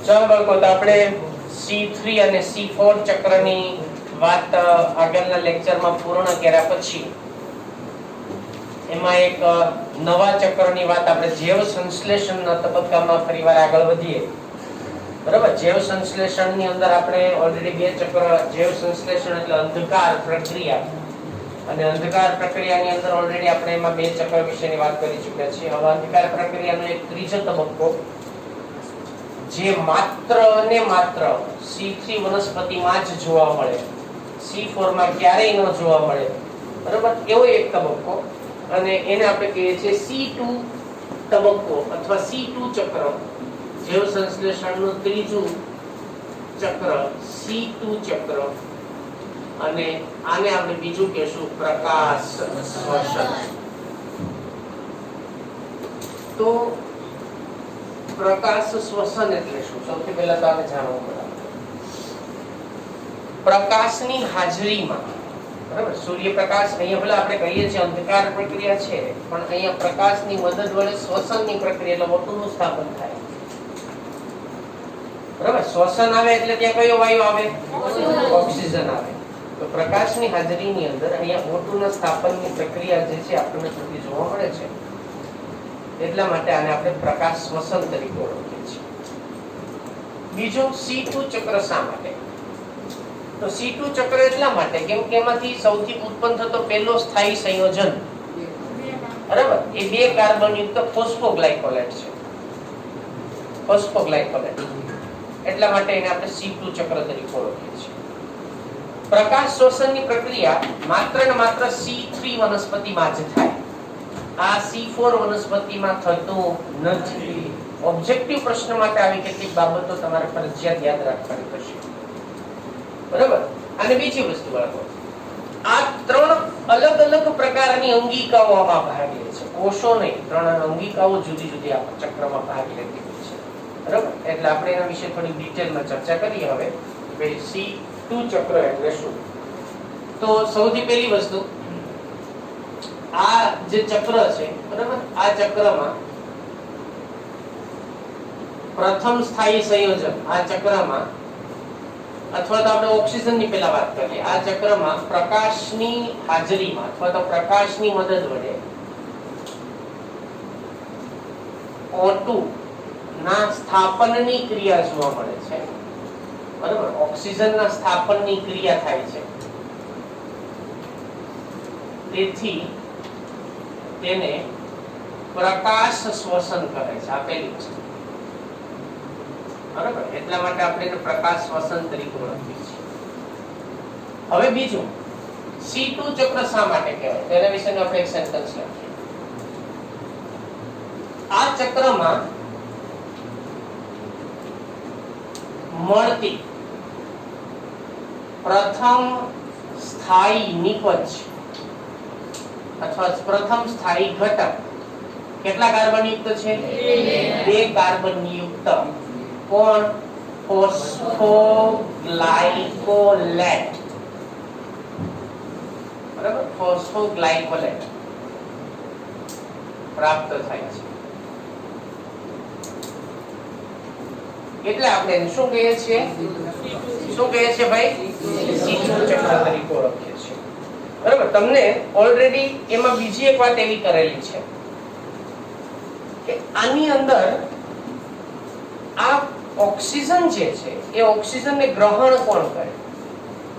ચાલો બાળકો, તો આપણે C3 અને C4 ચક્રની વાત આગળના લેક્ચરમાં પૂર્ણ કર્યા પછી એમાં એક નવા ચક્રની વાત આપણે જૈવ સંશ્લેષણના તબક્કામાં ફરીવાર આગળ વધીએ. બરાબર, જૈવ સંશ્લેષણની અંદર આપણે ઓલરેડી બે ચક્ર, જૈવ સંશ્લેષણ એટલે અંધકાર પ્રક્રિયા, અને અંધકાર પ્રક્રિયાની અંદર ઓલરેડી આપણે એમાં બે ચક્ર વિશેની વાત કરી ચૂક્યા છીએ. હવે અંધકાર પ્રક્રિયાનો એક ત્રીજો તબક્કો જે માત્ર ને માત્ર C3 વનસ્પતિમાં જ જોવા મળે, C4 માં ક્યારેય ન જોવા મળે. બરાબર, એવો એક તબક્કો, અને એને આપણે કહીએ છીએ C2 તબક્કો અથવા C2 ચક્ર. જૈવ સંશ્લેષણનું ત્રીજું ચક્ર C2 ચક્ર, અને આને આપણે બીજું કહેશું પ્રકાશ શ્વસન. તો પ્રકાશ શ્વસન એટલે શું? સૌથી પહેલા તો આને જાણવું પડે. પ્રકાશની હાજરીમાં, બરાબર, સૂર્યપ્રકાશ, અહીંયા ભલે આપણે કહીએ છીએ અંધકાર પ્રક્રિયા છે, પણ અહીંયા પ્રકાશની મદદ વડે શ્વસનની પ્રક્રિયા એટલે ઓટોનું સ્થાપન થાય. બરાબર, શ્વસન આવે એટલે ત્યાં કયો વાયુ આવે? ઓક્સિજન આવે. તો પ્રકાશની હાજરીની અંદર અહીંયા ઓટોના સ્થાપનની પ્રક્રિયા જે છે આપણને થતી જોવા મળે છે. એટલા માટે આને આપણે પ્રકાશ શ્વસન તરીકે ઓળખીએ છીએ. બીજું C2 ચક્ર શા માટે? તો C2 ચક્ર એટલા માટે કેમ કે એમાંથી સૌથી ઉત્પન્ન થતો પહેલો સ્થાયી સંયોજન, બરાબર, એ બે કાર્બન યુક્ત ફોસ્ફોગ્લાયકોલેટ છે. ફોસ્ફોગ્લાયકોલેટ, એટલા માટે એને આપણે C2 ચક્ર તરીકે ઓળખીએ છીએ. પ્રકાશ શ્વસનની પ્રક્રિયા માત્ર ને માત્ર C3 વનસ્પતિમાં જ થાય. આ C4 વનસ્પતિમાં થતું નથી. ઓબ્જેક્ટિવ પ્રશ્ન માટે આવી કેટલીક બાબતો તમારે ફરજિયાત યાદ રાખવાની થશે. બરાબર, અને બીજી વસ્તુ બાળકો, આ ત્રણ અલગ અલગ પ્રકારની અંગિકાઓ આમાં ભાગ લે છે. કોષો નહીં, ત્રણ અંગિકાઓ જુદી જુદી આ ચક્રમાં ભાગ લેતી હોય છે. બરાબર, એટલે આપણે એના વિશે થોડી ડિટેલમાં ચર્ચા કરીએ હવે. C2 ચક્ર એટલે શું? તો સૌથી પહેલી વસ્તુ, આ જે ચક્ર છે, બરાબર, આ ચક્રમાં પ્રથમ સ્થાયી સંયોજન, આ ચક્રમાં, અથવા તો આપણે ઓક્સિજનની પહેલા વાત કરીએ, આ ચક્રમાં પ્રકાશની હાજરીમાં અથવા તો પ્રકાશની મદદ વડે O2 ના સ્થાપનની ક્રિયા જોવા મળે છે. બરાબર, ઓક્સિજનના સ્થાપનની ક્રિયા થાય છે. તેથી તેને પ્રકાશ શ્વસન કહે છે. આ પહેલી વસ્તુ. બરાબર, એટલા માટે આપણે એને પ્રકાશ શ્વસન તરીકે ઓળખીએ છીએ. હવે બીજું, C2 ચક્ર શા માટે કહેવાય તેના વિશેનો આપણે એક સેન્ટેન્સ લખીએ. આ ચક્રમાં મળતી પ્રથમ સ્થાયી નિપજ અથવા પ્રથમ સ્થાયી ઘટક કેટલા કાર્બન યુક્ત છે? બે કાર્બન યુક્ત. કોણ? ફોસ્ફોગ્લાયકોલેટ. બરાબર, ફોસ્ફોગ્લાયકોલેટ પ્રાપ્ત થાય છે. એટલે આપણે એને શું કહીએ છીએ? શું કહીએ છીએ ભાઈ? C2 ચક્ર તરીકે ઓળખીએ છીએ. બરાબર, તમને ઓલરેડી એમાં બીજી એક વાત એવી કરેલી છે કે આની અંદર આ ઓક્સિજન જે છે એ ઓક્સિજનને ગ્રહણ કોણ કરે?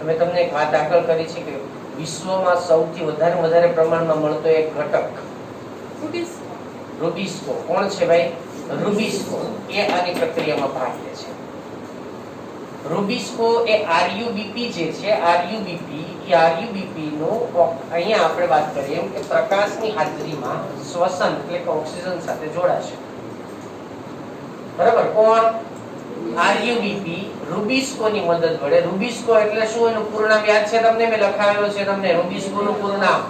અમે તમને એક વાત દાખલ કરી છે કે વિશ્વમાં સૌથી વધારે પ્રમાણમાં મળતો એક ઘટક રૂબિસ્કો. કોણ છે ભાઈ? રૂબિસ્કો. એ આની પ્રક્રિયામાં ભાગ લે છે. રૂબિસ્કો એ RuBP જે છે, RuBP નો અહીંયા આપણે વાત કરીએ એમ કે પ્રકાશની હાજરીમાં શ્વસન એટલે કે ઓક્સિજન સાથે જોડાશે. બરાબર, કોણ? RuBP રૂબિસ્કો ની મદદ વડે. રૂબિસ્કો એટલે શું? એનું પૂરું નામ યાદ છે તમને? મેં લખાવેલું છે તમને. રૂબિસ્કો નું પૂરું નામ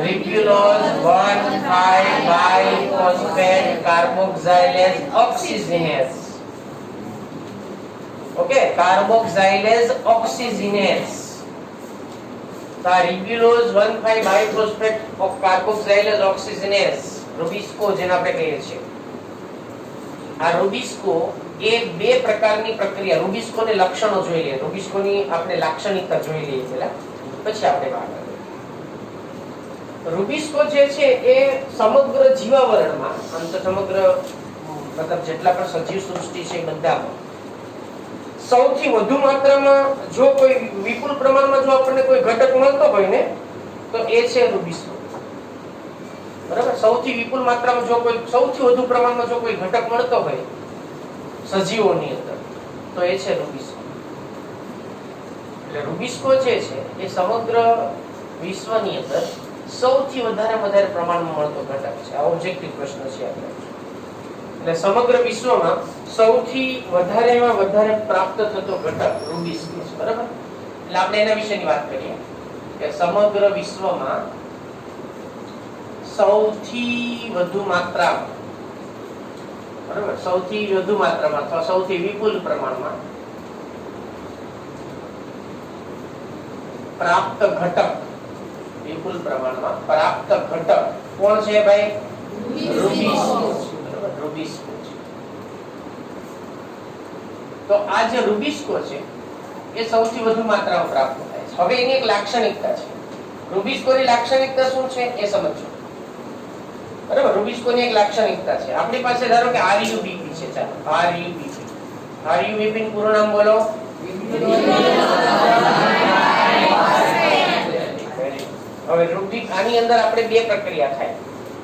ribulose 1,5-biphosphate carboxylase oxygenase. Okay, carboxylase oxygenase. તો આ રિબ્યુલોઝ 1,5-biphosphate કાર્બોક્સાઇલેઝ ઓક્સિજનેઝ, રૂબિસ્કો જેને આપણે કહીએ છીએ, આ રૂબિસ્કો એ બે પ્રકારની પ્રક્રિયા રૂબિસ્કોની લક્ષણો જોઈ લઈએ. રૂબિસ્કોની આપણે લાક્ષણિકતા જોઈ લઈએ પહેલા, પછી આપણે વાત કરીએ. રૂબિસ્કો જે છે એ સમગ્ર જીવાવરણમાં, આમ તો સમગ્ર મતલબ જેટલા પણ સજીવ સૃષ્ટિ છે બધામાં સૌથી વધુ માત્રામાં જો કોઈ વિપુલ પ્રમાણમાં જો આપણને કોઈ ઘટક મળતો હોય ને તો એ છે રૂબિસ્કો. બરાબર? સૌથી વિપુલ માત્રામાં જો કોઈ, સૌથી વધુ પ્રમાણમાં જો કોઈ ઘટક મળતો હોય સજીવોની અંદર તો એ છે રૂબિસ્કો. એટલે રૂબિસ્કો જે છે એ સમગ્ર વિશ્વની અંદર સૌથી વધારે પ્રમાણમાં મળતો ઘટક છે. આ ઓબ્જેક્ટિવ પ્રશ્ન છે આપણે. એટલે સમગ્ર વિશ્વમાં સૌથી વધારે પ્રાપ્ત થતો ઘટક રૂબિસ્કો છે. બરાબર? એટલે આપણે એના વિશેની વાત કરીએ કે સમગ્ર વિશ્વમાં સૌથી વધુ માત્રામાં, બરાબર, સૌથી વધુ માત્રામાં અથવા સૌથી વિપુલ પ્રમાણમાં પ્રાપ્ત ઘટક, વિપુલ પ્રમાણમાં પ્રાપ્ત ઘટક કોણ છે ભાઈ? રૂબિસ્કો. બરાબર? રૂબિસ્કો છે. તો આ જે રૂબિસ્કો છે એ સૌથી વધુ માત્રામાં પ્રાપ્ત થાય છે. હવે એની એક લાક્ષણિકતા છે. રૂબિસ્કોની લાક્ષણિકતા શું છે એ સમજો. બરાબર? રૂબિસ્કોની એક લાક્ષણિકતા છે. આપણી પાસે ધારો કે RUBP છે. ચાલો RUBP. RUBP નું પૂરું નામ બોલો. હવે રૂબિક, આની અંદર આપણે બે પ્રક્રિયા થાય.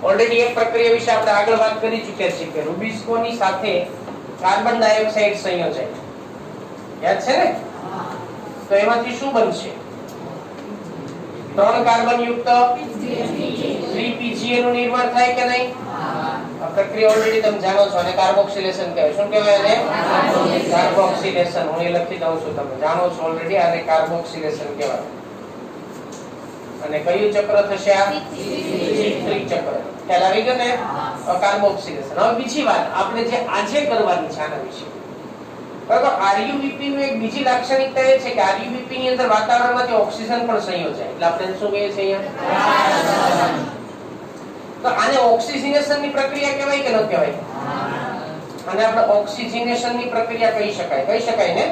ઓલરેડી એક પ્રક્રિયા વિશે આપણે આગળ વાત કરી ચૂક્યા છીએ કે રૂબિસ્કોની સાથે કાર્બન ડાયોક્સાઇડ સંયોજાય. યાદ છે ને? તો એમાંથી શું બનશે? 3 કાર્બન યુક્ત 3 PGA નું નિર્માણ થાય કે નહીં? આ પ્રક્રિયા ઓલરેડી તમે જાણો છો અને કાર્બોક્સિલેશન કહેવાય. શું કહેવાય એને? કાર્બોક્સિલેશન. હું એ લખી દઉં છું, તમે જાણો છો ઓલરેડી. આને કાર્બોક્સિલેશન કહેવાય. અને કયું ચક્ર થશે? આ ત્રિચક્ર. ખ્યાલ આવી ગયો ને? કાર્બોક્સિલેશન. હવે બીજી વાત આપણે જે આજે કરવાની છે આના વિશે. બરાબર? RUBP નું એક બીજી લાક્ષણિકતા એ છે કે RUBP ની અંદર વાતાવરણમાંથી ઓક્સિજન પણ સંયોજાય. એટલે આપણે શું કહીએ છીએ અહીંયા? તો આને ઓક્સિજનેશન ની પ્રક્રિયા કહેવાય કે ન કહેવાય? અને આપણે ઓક્સિજનેશન ની પ્રક્રિયા કહી શકાય. કહી શકાય ને?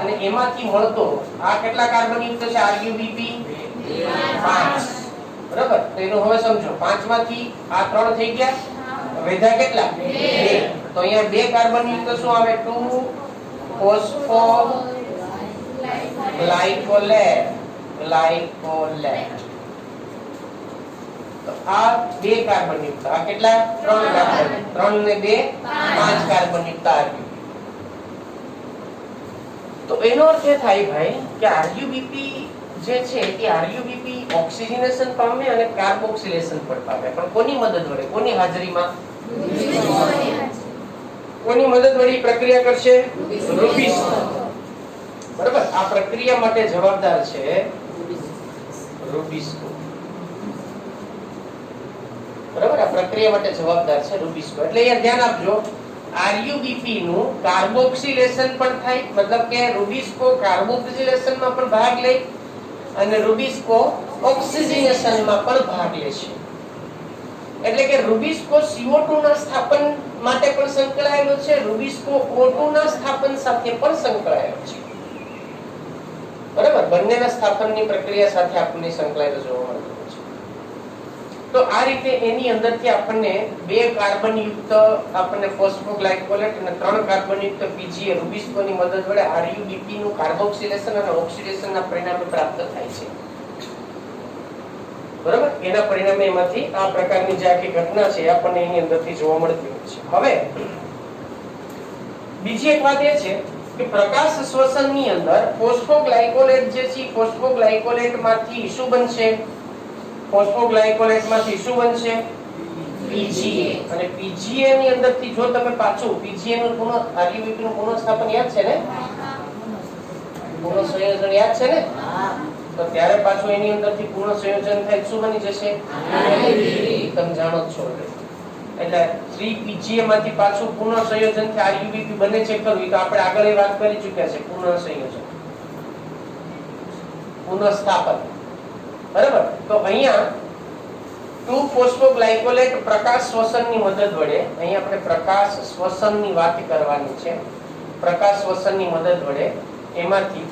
અને એમાંથી મળતો આ કેટલા કાર્બન યુક્ત છે RUBP? 5. બરાબર? તો એનું હવે સમજો. 5 માંથી આ 3 થઈ ગયા, વધ્યા કેટલા? 2. તો અહીંયા 2 કાર્બન યુક્ત શું આવે? 2 ફોસ્ફોગ્લાયકોલેટ. તો આ 2 કાર્બન યુક્ત, આ કેટલા? 3 કાર્બન. 3 ને 2 5 કાર્બન યુક્ત RUBP. તો એનો અર્થ એ થાય ભાઈ કે RUBP જે છે એ RUBP ઓક્સિજનેશન પામે અને કાર્બોક્સિલેશન પણ પામે. પણ કોની મદદ વડે? કોની હાજરીમાં? કોની મદદ વડે પ્રક્રિયા કરશે? રૂબિસ્કો. બરાબર? આ પ્રક્રિયા માટે જવાબદાર છે રૂબિસ્કો. બરાબર? આ પ્રક્રિયા માટે જવાબદાર છે રૂબિસ્કો. એટલે અહીંયા ધ્યાન આપજો, RUBP નું કાર્બોક્સિલેશન પણ થાય, મતલબ કે રૂબિસ્કો કાર્બોક્સિલેશનમાં પણ ભાગ લે અને રૂબિસ્કો ઓક્સિજનેશનમાં પણ ભાગ લે છે. એટલે કે રૂબિસ્કો CO2 ના સ્થાપન માટે પણ સંકળાયેલો છે, રૂબિસ્કો O2 ના સ્થાપન સાથે પણ સંકળાયેલો છે. બરાબર? બંનેના સ્થાપનની પ્રક્રિયા સાથે આપણને સંકળાયેલો જોવા મળતો છે. તો આ રીતે એની અંદરથી આપણને 2 કાર્બન યુક્ત આપણને ફોસ્ફોગ્લાયકોલેટ અને 3 કાર્બન યુક્ત PGA રૂબિસ્કોની મદદ વડે RUBP નું કાર્બોક્સિલેશન અને ઓક્સિડેશનના પરિણામે પ્રાપ્ત થાય છે. બરાબર? એના પરિણામે એમાંથી આ પ્રકારની જે આખી ઘટના છે આપણને એની અંદરથી જોવા મળતી હોય છે. હવે બીજી એક વાત એ છે કે પ્રકાશ શ્વસનની અંદર ફોસ્ફોગ્લાયકોલેટ જે છે, ફોસ્ફોગ્લાયકોલેટમાંથી શું બનશે? ફોસ્ફોગ્લાયકોલેટમાંથી શું બનશે? PGA. અને PGA ની અંદરથી જો તમે પાછું PGA નું પુનઃ RUBP નું પુનઃસ્થાપન યાદ છે ને? પુનઃ સંયોજન યાદ છે ને? તો ત્યારે પાછું એની અંદરથી પૂર્ણ સંયોજન થાય શું બની જશે? તમે જાણો છો. એટલે 3 PGA માંથી પાછું પૂર્ણ સંયોજન થી RUBP બને છે ખરું? તો આપણે આગળ એ વાત કરી ચૂક્યા છે. પૂર્ણ સંયોજન, પુનઃસ્થાપન. બરાબર? તો અહીંયા 2-ફોસ્ફોગ્લાયકોલેટ પ્રકાશ શ્વસનની મદદ વડે, અહીં આપણે પ્રકાશ શ્વસનની વાત કરવાની છે, પ્રકાશ શ્વસનની મદદ વડે એમાંથી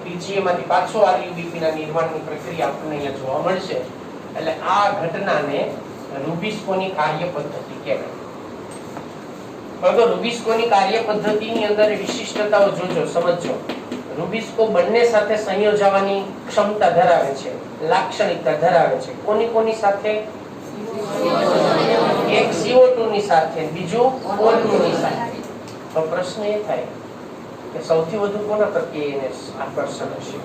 પીજીએ માંથી પાછો આરયુબીપી ના નિર્માણની પ્રક્રિયા આપણને અહીંયા જોવા મળશે. એટલે આ ઘટનાને રુબિસ્કોની કાર્ય પદ્ધતિ કહેવાય. પરંતુ રુબિસ્કોની કાર્ય પદ્ધતિની અંદર વિશિષ્ટતાઓ જોજો, સમજજો. રુબિસ્કો બંને સાથે સંયોજવાની ક્ષમતા ધરાવે છે, લાક્ષણિકતા ધરાવે છે. કોની સાથે? એક CO2 ની સાથે, બીજું O2 ની સાથે. તો પ્રશ્ન એ થાય કે સૌથી વધુ કોના પ્રત્યે એને આકર્ષણ હશે?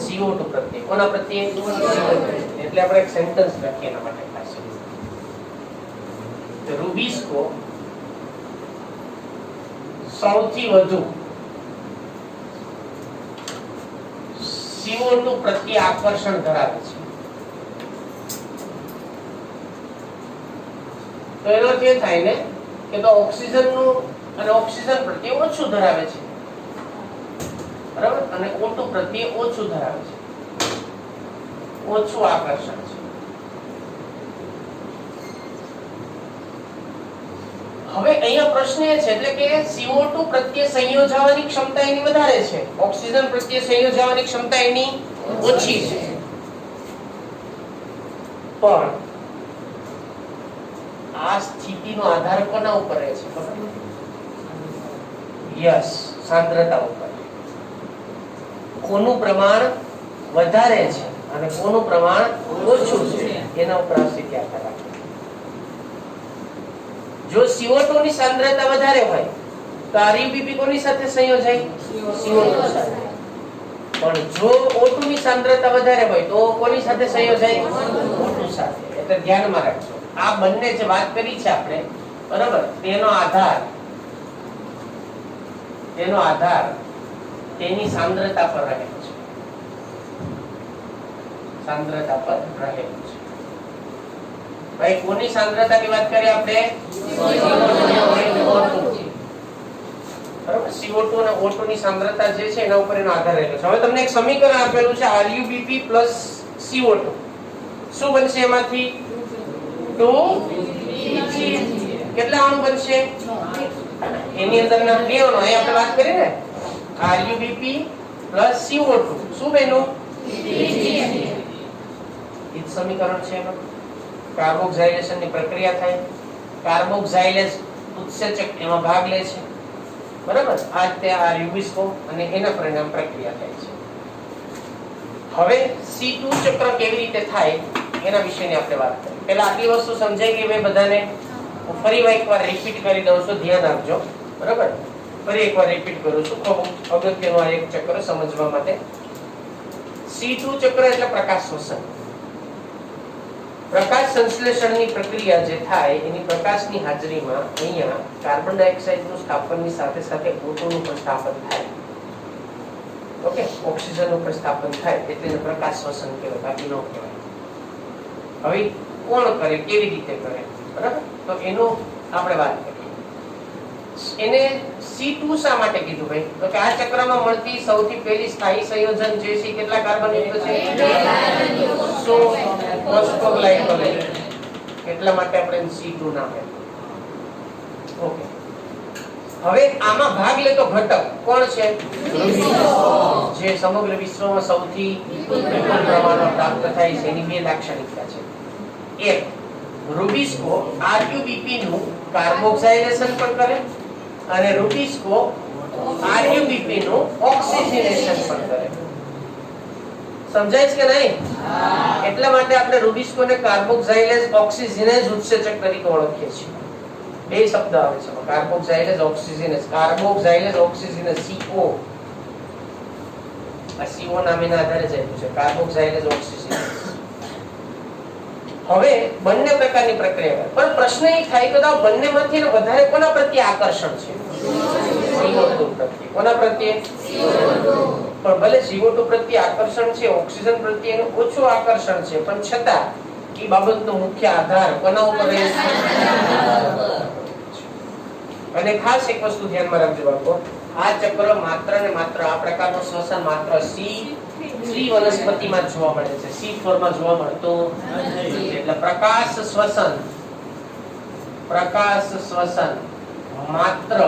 CO2 પ્રત્યે. કોના પ્રત્યે? એટલે આપણે એક સેન્ટેન્સ લખીએ એના માટે ખાસ. રુબિસ્કો સૌથી વધુ CO2 પ્રત્યે આકર્ષણ ધરાવે છે. તો એનો અર્થ એ થાય ને કે તો ઓક્સિજનનું અને ઓક્સિજન પ્રત્યે ઓછું ધરાવે છે, બરાબર, અને O2 પ્રત્યે ઓછું ધરાવે છે, ઓછું આકર્ષણ છે. હવે અહીંયા પ્રશ્ન એ છે એટલે કે CO2 પ્રત્યે સંયોજવાની ક્ષમતા એની વધારે છે, ઓક્સિજન પ્રત્યે સંયોજવાની ક્ષમતા એની ઓછી છે. પણ આ સ્થિતિનો આધાર કોના ઉપર રહે છે? યસ, સાંદ્રતા ઉપર. કોનું પ્રમાણ વધારે છે અને કોનું પ્રમાણ ઓછું છે એના ઉપર આ સ્થિતિ આધાર રાખે. જો CO2 ની સાંદ્રતા વધારે હોય તો આરયુબીપી કોની સાથે સંયોજાય? CO2 સાથે. પણ જો O2 ની સાંદ્રતા વધારે હોય તો કોની સાથે સંયોજાય? O2 સાથે. એટલે ધ્યાનમાં રાખજો, આ બંને જે વાત કરી છે આપણે, બરાબર, તેનો આધાર તેની સાંદ્રતા પર રહેલો છે, સાંદ્રતા પર રહેલો છે. ભાઈ કોની સાંદ્રતાની વાત કરીએ આપણે? બરાબર, CO2 અને O2 ની સાંદ્રતા જે છે એના ઉપર એનો આધાર રહેલો છે. હવે તમને એક સમીકરણ આપેલું છે RuBP + CO2. શું બનશે એમાંથી? 2Pg. કેટલા અણુ બનશે? એની અંદરના બે અણુ અહીં આપણે વાત કરી ને, RuBP + CO2 શું બન્યું? Pg. એ સમીકરણ છે એમાં. કાર્બોક્સાઇલેશનની પ્રક્રિયા થાય, કાર્બોક્સાઇલેઝ ઉત્સેચક એમાં ભાગ લે છે, બરાબર, આ તે આ રુબિસ્કો અને એના પરિણામ પ્રક્રિયા થાય છે. હવે C2 ચક્ર કેવી રીતે થાય એના વિશેની આપણે વાત કરીએ. પહેલા આટલી વસ્તુ સમજાઈ ગઈ મેં બધાને? ફરી એકવાર રિપીટ કરી દઉં છું, ધ્યાન આપજો, બરાબર. ફરી એકવાર રિપીટ કરું છું, ખૂબ અગત્યનું આ એક ચક્ર સમજવા માટે. C2 ચક્ર એટલે પ્રકાશ શ્વસન. પ્રકાશ સંશ્લેષણની પ્રક્રિયા જે થાય એની પ્રકાશની હાજરીમાં અહીંયા કાર્બન ડાયોક્સાઇડનું સ્થાપનની સાથે સાથે O2 નું પણ સ્થાપન થાય. ઓકે, ઓક્સિજનનું પણ સ્થાપન થાય એટલે પ્રકાશ શ્વસન કહેવાય, બાકી ન કહેવાય. હવે કોણ કરે, કેવી રીતે કરે, બરાબર? તો એનો આપણે વાત કરીએ. એને C2 શા માટે કીધું ભાઈ? તો કે આ ચક્રમાં મળતી સૌથી પહેલી સ્થાયી સંયોજન જે છે કેટલા કાર્બન યુક્ત છે? 2 ફોસ્ફોગ્લાયકોલેટ. એટલા માટે આપણે C2 નામ આપ્યું. ઓકે, હવે આમાં ભાગ લેતો ઘટક કોણ છે? જે સમગ્ર વિશ્વમાં સૌથી વિપુલ પ્રમાણમાં પ્રાપ્ત થાય છે. એની બે લાક્ષણિકતા છે. એક, રુબિસ્કો RuBP નું કાર્બોક્સાઇલેશન પણ કરે અને રુબિસ્કો RuBP નું ઓક્સિજનેશન પણ કરે. સમજાય છે કે નહીં? એટલા માટે આપણે રુબિસ્કો ને કાર્બોક્સાઇલેઝ ઓક્સિજનેઝ ઉત્સેચક તરીકે ઓળખીએ છીએ. બે શબ્દ આવે છે, કાર્બોક્સાઇલેઝ ઓક્સિજનેઝ. કાર્બોક્સાઇલેઝ ઓક્સિજનેઝ CO, આ CO નામના આધારે જ આપ્યું છે, કાર્બોક્સાઇલેઝ ઓક્સિજનેઝ. હવે બંને પ્રકારની પ્રક્રિયા કરે, પણ પ્રશ્ન એ થાય કે આ બંનેમાંથી વધારે કોના પ્રત્યે આકર્ષણ છે? CO2 પ્રત્યે. કોના પ્રત્યે? CO2. પણ ભલે CO2 પ્રત્યે આકર્ષણ છે, ઓક્સિજન પ્રત્યે એનું ઓછું આકર્ષણ છે, પણ છતાં એ બાબતનો મુખ્ય આધાર કોના ઉપર રહે છે? અને ખાસ એક વસ્તુ ધ્યાનમાં રાખજો બાળકો, આ ચક્ર માત્ર ને માત્ર આ પ્રકારનું શ્વસન માત્ર C2 C3 વનસ્પતિમાં જોવા મળે છે, C4 માં જોવા મળતું નથી. એટલે પ્રકાશ શ્વસન માત્ર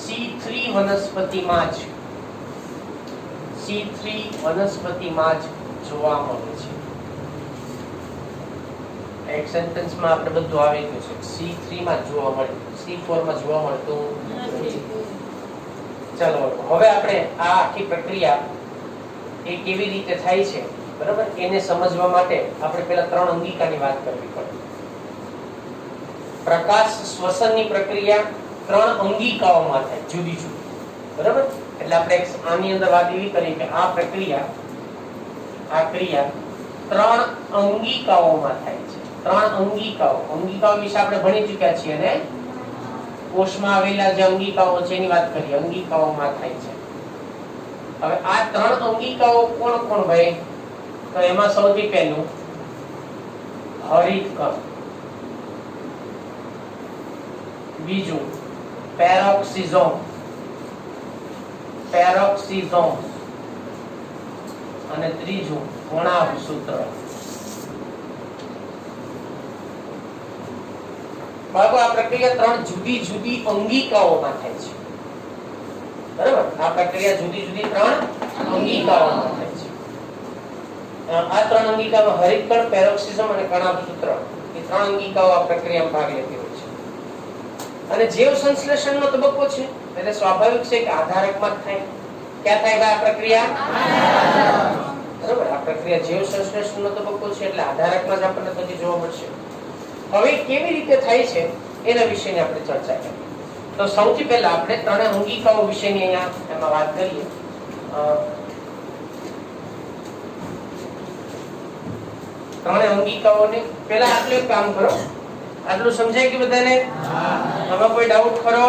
C3 વનસ્પતિમાં જ જોવા મળે છે. એક સેન્ટેન્સમાં આપણે બધું આવી ગયું છે. C3 માં જોવા મળે, C4 માં જોવા મળતું નથી. ચાલો હવે આપણે આ આખી પ્રક્રિયા એ કેવી રીતે થાય છે, બરાબર, એને સમજવા માટે આપણે પહેલા 3 અંગિકાની વાત કરવી પડે. પ્રકાશ શ્વસનની પ્રક્રિયા 3 અંગિકાઓમાં થાય, જુદી જુદી, બરાબર. એટલે આપણે આની અંદર વાત એવી કરી કે આ ક્રિયા 3 અંગિકાઓમાં થાય છે. 3 અંગિકાઓ વિશે આપણે ભણી ચૂક્યા છીએ અને કોષમાં આવેલા જે અંગિકાઓ છે એની વાત કરીએ. અંગિકાઓમાં થાય છે. હવે આ 3 અંગિકાઓ કોણ કોણ ભાઈ? તો એમાં સૌથી પહેલું હરિતકણ, બીજું પેરોક્સિઝોમ અને ત્રીજું કોણાભસૂત્ર. બાળકો આ પ્રક્રિયા 3 જુદી જુદી અંગિકાઓમાં થાય છે, બરાબર. આ પ્રક્રિયા જુદી જુદી 3 અંગિકાઓમાં થાય છે. આ 3 અંગિકામાં હરિતકણ, પેરોક્સિઝમ અને કણાભસૂત્ર એ 3 અંગિકાઓ આ પ્રક્રિયામાં ભાગ લેતી હોય છે. અને જૈવ સંશ્લેષણનો તબક્કો છે એટલે સ્વાભાવિક છે કે આધારકમાં જ થાય. ક્યાં થાય આ પ્રક્રિયા? બરાબર. આ પ્રક્રિયા જૈવ સંશ્લેષણનો તબક્કો છે એટલે આધારકમાં જ આપણને થતી જોવા મળશે. હવે કેવી રીતે થાય છે એના વિશેની આપણે ચર્ચા કરીએ. તો સૌથી પહેલા આપણે 3 અંગિકાઓ વિશેની અહીંયા એમાં વાત કરીએ. ત્રણે અંગિકાઓને પહેલા આટલું એક કામ કરો. આટલું સમજાય કે બધાને? આમાં કોઈ ડાઉટ ખરો?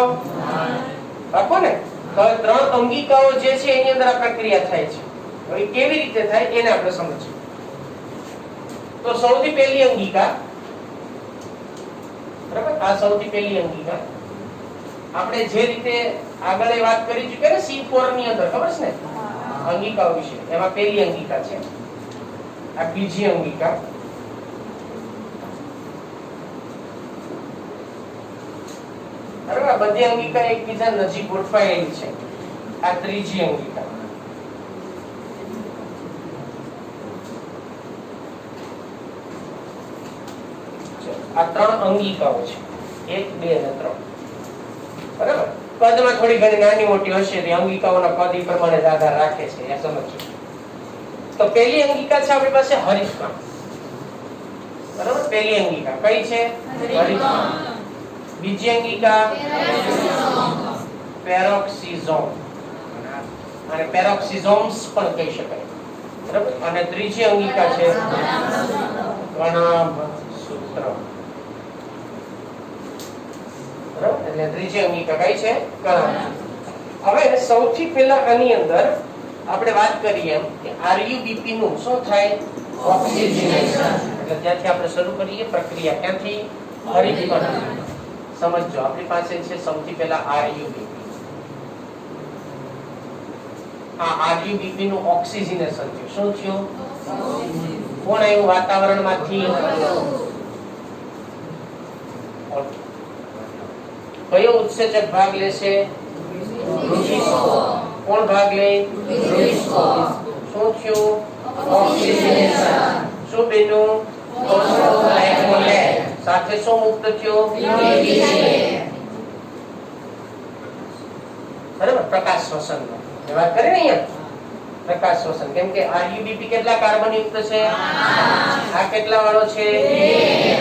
રાખો ને. તો 3 અંગિકાઓ જે છે એની અંદર આ પ્રક્રિયા થાય છે. હવે કેવી રીતે થાય એને આપણે સમજીએ. તો સૌથી પહેલી અંગિકા, બરાબર, આ સૌથી પહેલી અંગિકા આપણે જે રીતે આગળ વાત કરી છે કે C4 ની અંદર ખબર છે ને અંગિકાઓ વિશે, એમાં પહેલી અંગિકા છે. આ બીજી અંગિકા, બરાબર. બધી અંગિકા એકબીજા નજીક ગોઠવાયેલી છે. આ ત્રીજી અંગિકા, આ 3 અંગિકાઓ છે, 1, 2 અને 3, બરાબર. કદમાં થોડી ઘણી નાની મોટી હશે તો અંગિકાઓના કદ ઈ પ્રમાણે જ આધાર રાખે છે, એ સમજો. તો પહેલી અંગિકા છે આપણી પાસે હરિતકણ, બરાબર. પહેલી અંગિકા કઈ છે? હરિતકણ. બીજી અંગિકા પેરોક્સિઝોમ અને પેરોક્સિઝોમ્સ પણ કહી શકાય, બરાબર. અને ત્રીજી અંગિકા છે કણાભસૂત્ર, બરાબર. એટલે ત્રીજી અંગિકા કઈ છે? કણાભસૂત્ર. હવે સૌથી પહેલા આની અંદર આપણે વાત કરીએ કે આરયુબીપી નું શું થાય? ઓક્સિજનેશન. એટલે ત્યાંથી આપણે શરૂ કરીએ પ્રક્રિયા. ક્યાંથી? હરિતકણ. સમજો, આપણી પાસે છે સૌથી પહેલા આરયુબીપી. આ આરયુબીપી નું ઓક્સિજનેશન થયું. શું થયું? કોણ આવ્યું વાતાવરણમાંથી? કયો ઉત્સેચક ભાગ લેશે? કોણ ભાગ લે? શું થયું? ઓક્સિજનેશન. શું બન્યું? સાથે શું મુક્ત થયું? બરાબર. પ્રકાશ શ્વસન વાત કરી ને અહીંયા. પ્રકાશ શ્વસન, કેમ કે આરયુબીપી કેટલા કાર્બન યુક્ત છે? આ કેટલા વાળો છે?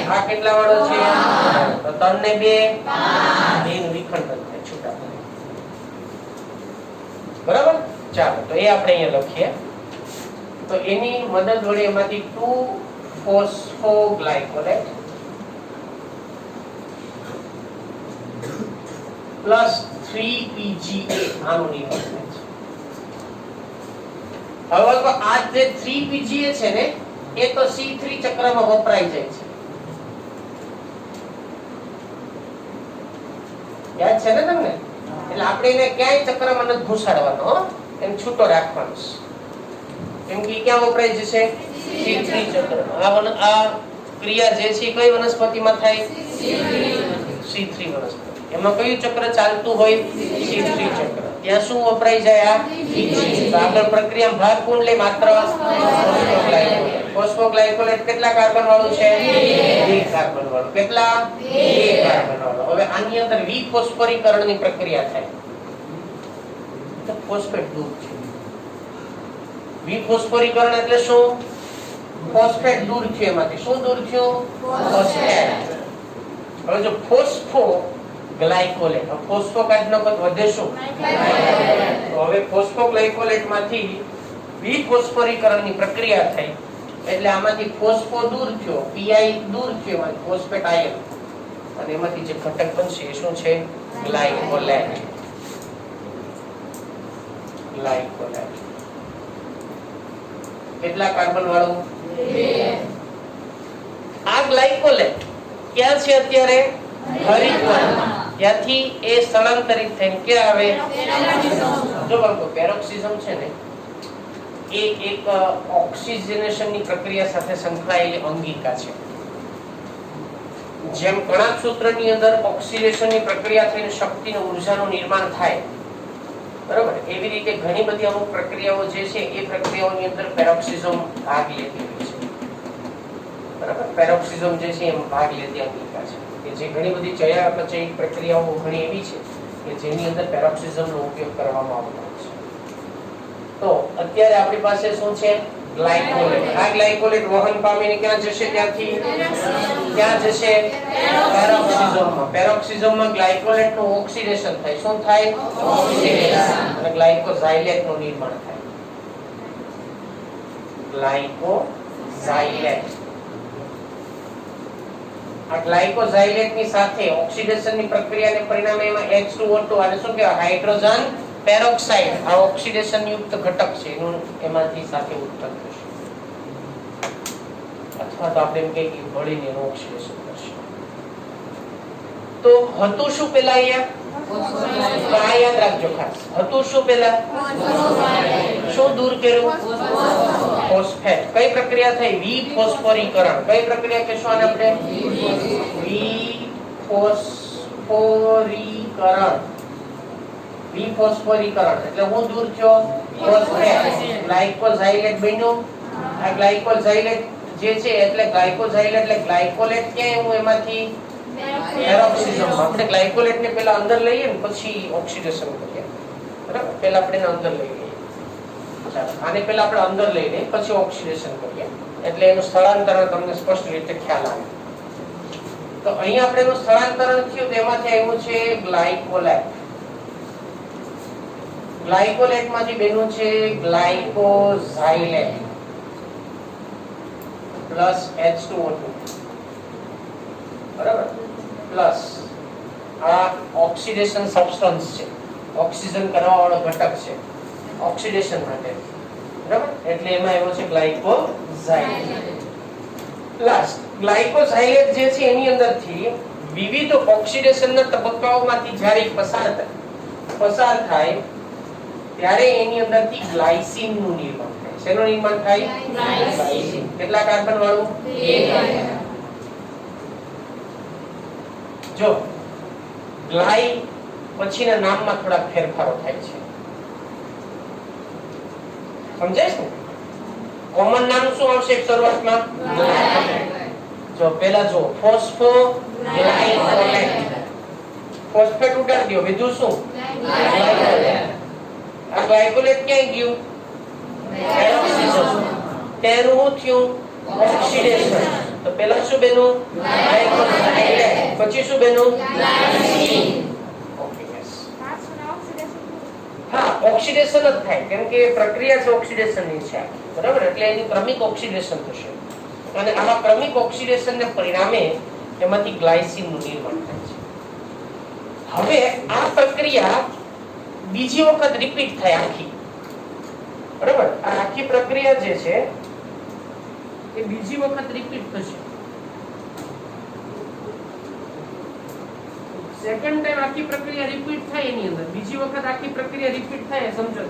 આ કેટલા વાળો છે? તો 3 ને 2 નું વિખંડન થાય, છૂટા પડે, બરાબર. ચાલો તો એ આપણે અહીંયા લખીએ. તો એની મદદ વડે એમાંથી 2-ફોસ્ફોગ્લાયકોલેટ પ્લસ 3PGA આનું નિર્માણ થાય છે. હવે આ જે 3PGA છે ને એ તો C3 ચક્રમાં વપરાઈ જાય છે. યાદ છે ને તમને? એટલે આપણે એને ક્યાંય ચક્રમાં નથી ઘુસાડવાનો, એને છૂટો રાખવાનો. કેમ કે ક્યાં વપરાય જશે C3 ચક્ર આ ક્રિયા જે છે કઈ વનસ્પતિમાં થાય C3 વનસ્પતિ એમાં કયું ચક્ર ચાલતું હોય C3 ચક્ર ત્યાં શું વપરાય જાય આ તો આગળ પ્રક્રિયામાં ભાગ કોણ લે માત્ર ફોસ્ફોગ્લાયકોલેટ કેટલા કાર્બન વાળું છે 2 કાર્બન વાળું કેટલા 2 કાર્બન વાળું હવે આની અંદર વિફોસ્ફોરીકરણની પ્રક્રિયા થાય તો ફોસ્ફેટ દૂર છે વિફોસ્ફોરીકરણ એટલે શું ફોસ્ફેટ દૂર થયું એમાંથી શું દૂર થયું ફોસ્ફેટ હવે જો ફોસ્ફો ગ્લાયકોલેટ ફોસ્ફો કાઢનો પદ વધે શું તો હવે ફોસ્ફોગ્લાયકોલેટ માંથી વિફોસ્ફોરીકરણની પ્રક્રિયા થઈ એટલે આમાંથી ફોસ્ફો દૂર થયો પીઆઈ દૂર થયો અને ફોસ્ફેટ આયન અને એમાંથી જે ઘટક બનશે એ શું છે ગ્લાયકોલેટ ગ્લાયકોલેટ કેટલા કાર્બન વાળું 2 આ ગ્લાયકોલેટ ક્યાં છે અત્યારે હરિતવર્ણમાં ત્યાંથી એ સ્થળાંતરિત થઈને ક્યાં આવે જો બાળકો પેરોક્સિઝમ છે ને એ એક ઓક્સિજનેશનની પ્રક્રિયા સાથે સંકળાયેલી અંગિકા છે જેમ કણાક સૂત્રની અંદર ઓક્સિડેશનની પ્રક્રિયા થઈને શક્તિનું ઊર્જાનું નિર્માણ થાય બરાબર એવી રીતે ઘણી બધી અમુક પ્રક્રિયાઓ જે છે એ પ્રક્રિયાઓની અંદર પેરોક્સિઝમ ભાગ લેતી હોય છે બરાબર પેરોક્સિઝમ જે છે એમ ભાગ લેતી અંગિકા છે કે જે ઘણી બધી ચયાપચયી પ્રક્રિયાઓ ઘણી એવી છે કે જેની અંદર પેરોક્સિઝમનો ઉપયોગ કરવામાં આવતો હોય છે તો અત્યારે આપણી પાસે શું છે ગ્લાયકોલેટ આ ગ્લાયકોલેટ વહન પામીને ક્યાં જશે ત્યાંથી ક્યાં જશે પેરોક્સિઝમમાં ગ્લાયકોલેટનું ઓક્સિડેશન થાય શું થાય ઓક્સિડેશન અને ગ્લાયકોઝાઇલેટ નું નિર્માણ થાય ગ્લાયકોઝાઇલેટ આ ગ્લાયકોઝાઇલેટ ની સાથે ઓક્સિડેશન ની પ્રક્રિયાને પરિણામે એમાં H2O2 અને શું કહેવાય હાઇડ્રોજન પેરોક્સાઇડ આ ઓક્સિડેશન યુક્ત ઘટક છે એનું એમાંથી સાથે ઉત્પન્ન થશે અથવા તો આપણે એમ કહીએ કે ભળીને એનું ઓક્સિડેશન કરશે તો હતું શું પેલા અહીંયા આ યાદ રાખજો ખાસ હતું શું પેલા શું દૂર કર્યું ફોસ્ફેટ કઈ પ્રક્રિયા થઈ વિફોસ્ફોરીકરણ કઈ પ્રક્રિયા કહેશું આને આપણે વિફોસ્ફોરીકરણ વિફોસ્ફોરીકરણ એટલે હું દૂર થયો ફોસ્ફેટ ગ્લાયકોઝાઇલેટ બન્યું આ ગ્લાયકોઝાઇલેટ જે છે એટલે ગ્લાયકોઝાઇલેટ એટલે ગ્લાયકોલેટ કે હું એમાંથી પેરોક્સિઝમ આપણે ગ્લાયકોલેટ ને પહેલા અંદર લઈએ ને પછી ઓક્સિડેશન કરીએ બરાબર પહેલા આપણે એને અંદર લઈ લઈએ ચાલો આને પહેલા આપણે અંદર લઈ લઈએ પછી ઓક્સિડેશન કરીએ એટલે એનું સ્થળાંતરણ તમને સ્પષ્ટ રીતે ખ્યાલ આવે તો અહીંયા આપણે એનું સ્થળાંતરણ થયું તેમાંથી આવ્યું છે ગ્લાયકોલેટ ગ્લાયકોલેટ માંથી બન્યું છે ગ્લાયકોઝાઇલેટ પ્લસ H2O2 બરાબર પ્લસ આ ઓક્સિડેશન સબસ્ટન્સ છે ઓક્સિજન કરવા વાળો ઘટક છે ઓક્સિડેશન માટે બરાબર એટલે એમાં આવ્યો છે ગ્લાયકોઝાઇલેટ પ્લસ ગ્લાયકોઝાઇલેટ જે છે એની અંદરથી વિવિધ ઓક્સિડેશનના તબક્કાઓમાંથી જ્યારે પસાર થાય ત્યારે એની અંદરથી ગ્લાયસીન નું નિર્માણ થાય શેનું નિર્માણ થાય ગ્લાયસીન કેટલા કાર્બન વાળું 2 જો ગ્લાય પછીના નામમાં થોડા ફેરફારો થાય છે સમજાય છે કોમન નામ શું આવશે શરૂઆતમાં જો પહેલા જો ફોસ્ફો ગ્લાયકોલેટ ફોસ્ફેટ ઉડાડી દો બીજું શું ગ્લાયકોલેટ આ ગ્લાયકોલેટ ક્યાં ગયું પેરોક્સિઝમ તેનું થયું ઓક્સિડેશન તો પહેલા શું બન્યું ગ્લાયકોઝાઇલેટ પછી શું બન્યું ગ્લાયસીન ઓકે યસ હા ઓક્સિડેશન જ થાય કેમ કે પ્રક્રિયા છે ઓક્સિડેશન ની છે બરાબર એટલે એની ક્રમિક ઓક્સિડેશન થશે અને આમાં ક્રમિક ઓક્સિડેશન ને પરિણામે એમાંથી ગ્લાયસીન નું નિર્માણ થાય છે હવે આ પ્રક્રિયા બીજી વખત રિપીટ થાય આખી બરાબર આ આખી પ્રક્રિયા જે છે એ બીજી વખત રિપીટ થશે સેકન્ડ ટાઈમ આખી પ્રક્રિયા રિપીટ થાય એની અંદર બીજી વખત આખી પ્રક્રિયા રિપીટ થાય સમજો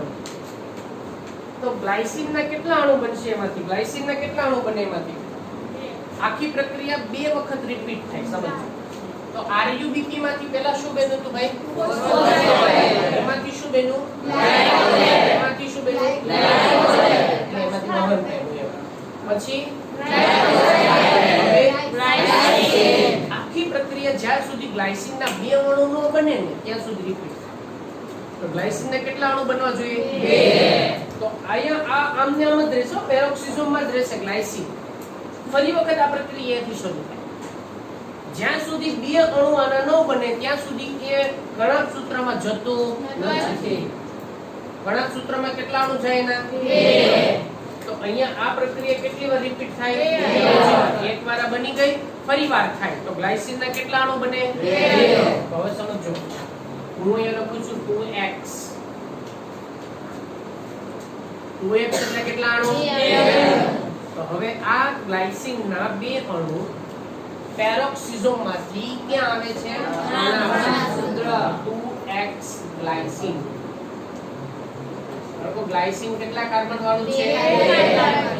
તમે તો ગ્લાયસીનના કેટલા અણુ બનશે એમાંથી? ગ્લાયસીનના કેટલા અણુ બને એમાંથી? આખી પ્રક્રિયા 2 વખત રિપીટ થાય. સમજો તો RuBp માંથી પહેલા શું બન્યું હતું ભાઈ? એમાંથી શું બન્યું? એમાંથી શું બન્યું? એમાંથી દહન થયું. પછી આખી પ્રક્રિયા જ્યાં સુધી ગ્લાયસીનના 2 અણુ ન બને ને ત્યાં સુધી રિપીટ થાય. તો ગ્લાયસીનના કેટલા અણુ બનવા જોઈએ? 2. તો અહીંયા આ આમને આમ જ રહેશે, પેરોક્સિસોમમાં જ રહેશે ગ્લાયસીન. ફરી વખત આ પ્રક્રિયાથી શરૂ થાય. જ્યાં સુધી 2 અણુ આના ન બને ત્યાં સુધી એ ગણાંક સૂત્રમાં જતું નથી. ગણાંક સૂત્રમાં કેટલા અણુ જાય એના? 2. તો અહીંયા આ પ્રક્રિયા કેટલી વાર રિપીટ થાય? 2. એકવાર આ બની ગઈ, ફરી વાર થાય. તો ગ્લાયસીનના કેટલા અણુ બને? 2. તો હવે સમજો, હું અહીંયા લખું છું 2x. 2x એટલે કેટલા અણુ? 2. તો હવે આ ગ્લાયસીનના 2 અણુ પેરોક્સિસોમમાંથી ક્યાં આવે છે? સૂત્ર 2x ગ્લાયસીન. તો ગ્લાયસીન કેટલા કાર્બન વાળું છે? 1 કાર્બન.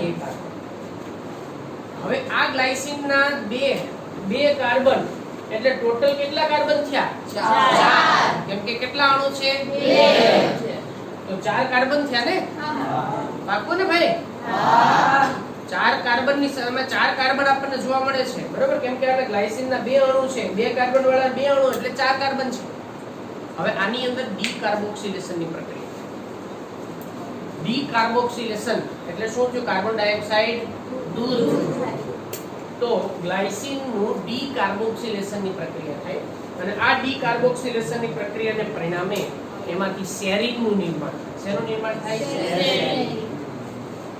હવે આ ગ્લાયસીનના 2 કાર્બન એટલે ટોટલ કેટલા કાર્બન થયા? 4. કેમ કે કેટલા અણુ છે? 2. તો 4 કાર્બન થયા ને? પાક્કું ને ભાઈ? 4 કાર્બન ની સામે 4 કાર્બન આપણને જોવા મળે છે, બરોબર? કેમ કે આ ગ્લાયસીનના 2 અણુ છે, 2 કાર્બન વાળા 2 અણુ એટલે 4 કાર્બન છે. હવે આની અંદર ડીકાર્બોક્સિલેશનની પ્રક્રિયા. ડીકાર્બોક્સિલેશન એટલે શું થયું? કાર્બન ડાયોક્સાઇડ દૂર થયું. તો ગ્લાયસીનનું ડીકાર્બોક્સિલેશનની પ્રક્રિયા થાય અને આ ડીકાર્બોક્સિલેશનની પ્રક્રિયાને પરિણામે એમાંથી સેરીનનું નિર્માણ થાય. શેનું નિર્માણ થાય? સેરીન.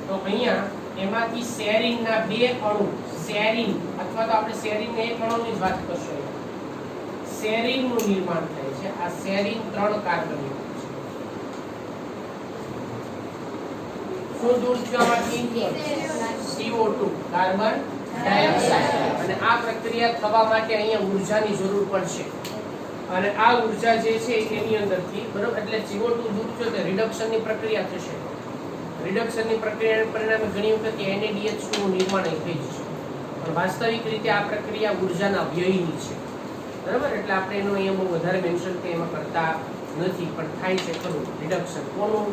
તો અહીંયા એમાંથી સેરીનના 2 અણુ, સેરીન અથવા તો આપણે સેરીનના 1 અણુની જ વાત કરશું. સેરીનનું નિર્માણ થાય છે. આ સેરીન 3 કાર્બન છે. શું દૂર થયું આમાંથી? CO2 carbon dioxide. અને આ પ્રક્રિયા થવા માટે અહીંયા ઊર્જાની જરૂર પડશે અને આ ઊર્જા જે છે એની અંદરથી, બરોબર, એટલે CO2 દૂર થયો તો રિડક્શનની પ્રક્રિયા થશે. રિડક્શનની પ્રક્રિયાને પરિણામે ઘણી વખત NaDH2 નું નિર્માણ થઈ જશે. પણ વાસ્તવિક રીતે આ પ્રક્રિયા ઊર્જાના વ્યયની છે, બરાબર? એટલે આપણે એનો અહીંયા બહુ વધારે મેન્શન કે એમાં કરતા નથી, પણ થાય છે ખરું રિડક્શન. કોનું?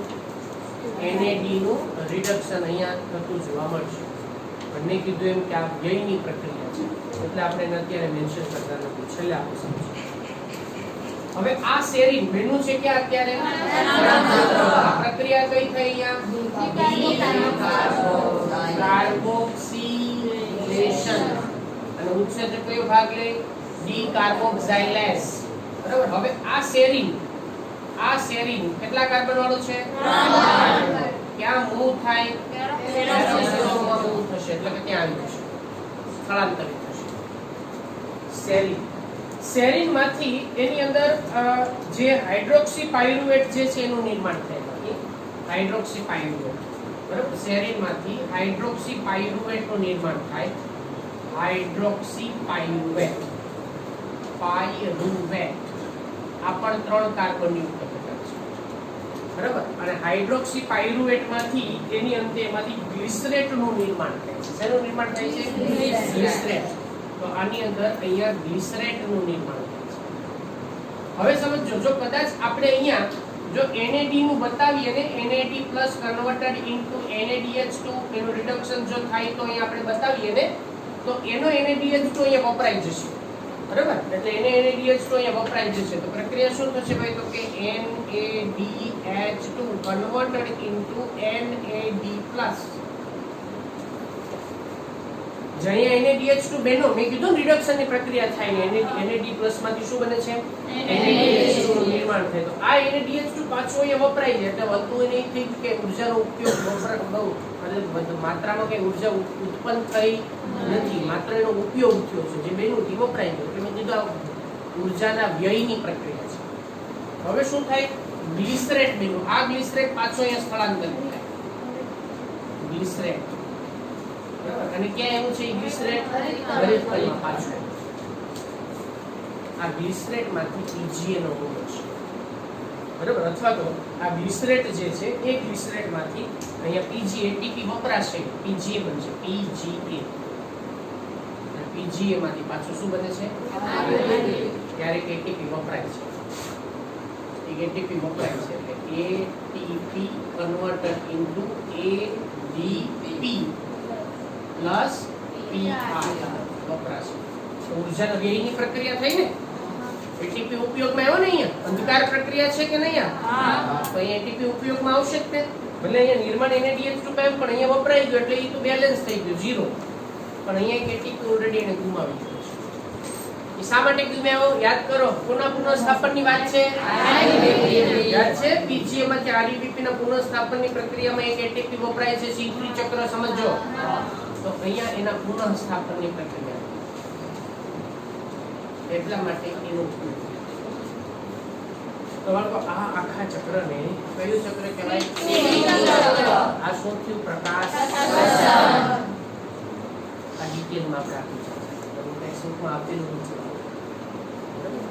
NAD નું રિડક્શન અહીંયા થતું જોવા મળશે. પણ મેં કીધું એમ કે આ વ્યયની પ્રક્રિયા છે એટલે આપણે એને અત્યારે મેન્શન કરતા નથી, છેલ્લે આપણે સમજીશું. હવે આ સેરીન બન્યું છે કે અત્યારે પ્રક્રિયા કઈ થઈ? અહીંયા કાર્બોક્સિલેશન અને ઉત્સેચક કયો ભાગ લે? ડીકાર્બોક્સાઇલેસ. બરાબર. હવે આ સેરીન કેટલા કાર્બન વાળું છે? 3. ક્યાં મૂવ થાય? પેરોક્સિસોમમાં મૂવ થશે એટલે કે ત્યાં આવી જશે, સ્થળાંતરિત થશે. સેરીન માંથી એની અંદર જે હાઇડ્રોક્સી પાયરુવેટ જે છે એનું નિર્માણ થાય. હાઇડ્રોક્સી પાયરુવેટ, બરાબર? સેરીન માંથી હાઇડ્રોક્સી પાયરુવેટ નું નિર્માણ થાય. હાઇડ્રોક્સી પાયરુવેટ આ પણ 3 કાર્બન યુક્ત ઘટક છે, બરાબર? અને હાઇડ્રોક્સી પાયરુવેટ માંથી એની અંતે એમાંથી ગ્લિસરેટ નું નિર્માણ થાય છે. શેનું નિર્માણ થાય છે? ગ્લિસરેટ. તો આની અંદર અહીંયા ગ્લિસરેટ નું નિર્માણ થાય છે. હવે સમજો, જો કદાચ આપણે અહીંયા જો NAD નું બતાવીએ ને, NAD+ કન્વર્ટેડ ઇન્ટુ NaDH2 એનું રિડક્શન જો થાય તો અહીંયા આપણે બતાવીએ ને, તો એનો NaDH2 અહીંયા વપરાઈ જશે, બરાબર? એટલે NaDH2 અહીંયા વપરાઈ જશે. તો પ્રક્રિયા શું થશે ભાઈ? તો કે NaDH2 કન્વર્ટેડ ઇન્ટુ NAD+. જ્યાં NaDH2 બનો, મેં કીધું રિડક્શનની પ્રક્રિયા થાય ને, NAD+ માંથી શું બને છે? NaDH2 નું નિર્માણ થાય. તો આ NaDH2 પાછો અહીંયા વપરાય છે એટલે વધુ નહીં થઈ કે ઊર્જાનો ઉપયોગ બહુ માત્રામાં કઈ ઊર્જા ઉત્પન્ન થઈ નથી, માત્ર એનો ઉપયોગ થયો છે. જે બેનું થી વપરાય ગયો એટલે મેં કીધું આ ઊર્જાના વ્યયની પ્રક્રિયા છે. હવે શું થાય? ગ્લિસરેટ બન્યું. આ ગ્લિસરેટ પાછો અહીંયા સ્થળાંતરિત થાય. ગ્લિસરેટ, અને ક્યાં એવું છે? ગ્લિસરેટ હરિતકણમાં પાછું. આ ગ્લિસરેટ માંથી EGA નો ગુણ છે. બરાબર, અથવા તો આ ગ્લિસરેટ જે છે એ ગ્લિસરેટમાંથી અહીંયા પીજી એટીપી વપરાશે, પીજીએ બનશે, પીજીએ. પીજીએ માંથી પાછું શું બને છે? ક્યારેક એટીપી વપરાય છે, એક એટીપી વપરાય છે એટલે ATP converted into ADP plus PI વપરાશે. તો ઊર્જાનો વ્યયની પ્રક્રિયા થઈ ને. એટીપી ઉપયોગમાં આવ્યો ને, અહીંયા અંધકાર પ્રક્રિયા છે કે નહીં? હા. તો અહીંયા એટીપી ઉપયોગમાં આવશે જ ને. ભલે અહીંયા નિર્માણ NADH2 પણ અહીંયા વપરાઈ ગયો એટલે એ તો બેલેન્સ થઈ ગયું, 0. પણ અહીંયા એક એટીપી ઓલરેડી એને ગુમાવી દીધો છે. એ શા માટે ગુમાવ્યો? યાદ કરો, કોના પુનઃસ્થાપનની વાત છે? યાદ છે? પીજીએ માંથી આરયુબીપી ના પુનઃસ્થાપનની પ્રક્રિયામાં એક એટીપી વપરાય છે, C3 ચક્ર સમજો. તો અહીંયા એના પુનઃસ્થાપનની પ્રક્રિયા એટલા માટે એનો ઉપયોગ. તો બાળકો આ આખા ચક્રને કયું ચક્ર કહેવાય? આ શું થયું? પ્રકાશ. આ ડિટેલમાં આપણે આપ્યું છે, તમને ટેક્સ્ટબુકમાં આપેલું છે. બરાબર,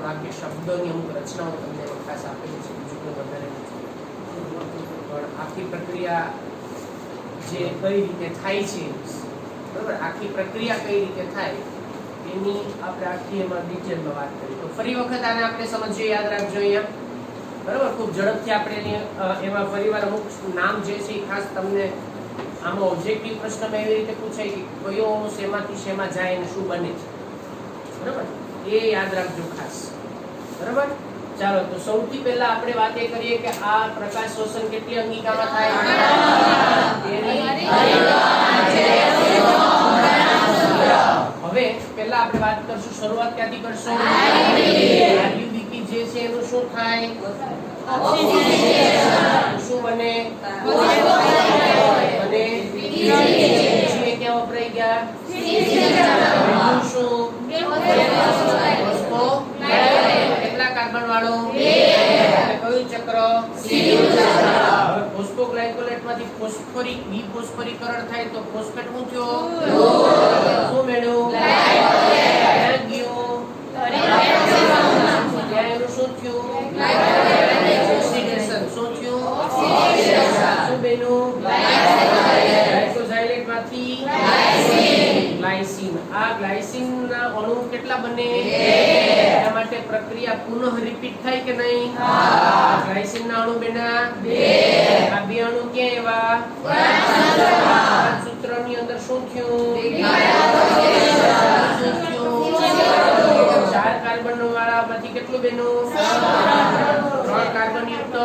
વાક્ય શબ્દોની અમુક રચનાઓ તમને ખાસ આપેલી છે, બીજું કોઈ વધારે નથી. પણ આખી પ્રક્રિયા જે કઈ રીતે થાય છે, બરાબર, આખી પ્રક્રિયા કઈ રીતે થાય એની આપણે આખી એમાં ડિટેલમાં વાત કરી. તો ફરી વખત આને આપણે સમજીએ, યાદ રાખજો અહીંયા. બરાબર, ખૂબ ઝડપથી આપણે એમાં ફરીવાર અમુક નામ જે છે એ ખાસ તમને આમાં ઓબ્જેક્ટિવ પ્રશ્નમાં એવી રીતે પૂછાય કે કયો અણુ શેમાંથી શેમાં જાય અને શું બને છે. બરાબર, એ યાદ રાખજો ખાસ. બરાબર, ચાલો તો સૌથી પહેલા આપણે વાત એ કરીએ કે આ પ્રકાશ શ્વસન કેટલી અંગિકામાં થાય? હવે પહેલા આપણે વાત કરશું, શરૂઆત ક્યાંથી કરશું? આરયુબીપી જે છે એનું શું થાય? શું બને? અને પીજીએ ક્યાં વપરાઈ ગયા? શું? કેટલા કાર્બન વાળો? કયું ચક્ર? ફોસ્ફોગ્લાયકોલેટમાંથી ફોસ્ફોરિક ડિફોસ્ફોરીકરણ થાય તો ફોસ્ફેટ શું થયો? શું મેળવ્યું? ક્યાં ગયું? ત્યાં એનું શું થયું? ઓક્સિડેશન. શું થયું? શું બન્યું? ગ્લાયકોઝાઇલેટમાંથી ગ્લાયસીન. આ ગ્લાયસીનના અણુ કેટલા બને? એના માટે પ્રક્રિયા પુનઃ રિપીટ થાય કે નહીં? ગ્લાયસીનના અણુ બન્યા 2. આ 2 અણુ ક્યાં આવ્યા? સૂત્રની અંદર શું થયું? 4 કાર્બન વાળામાંથી કેટલું બન્યું? 3 કાર્બન યુક્ત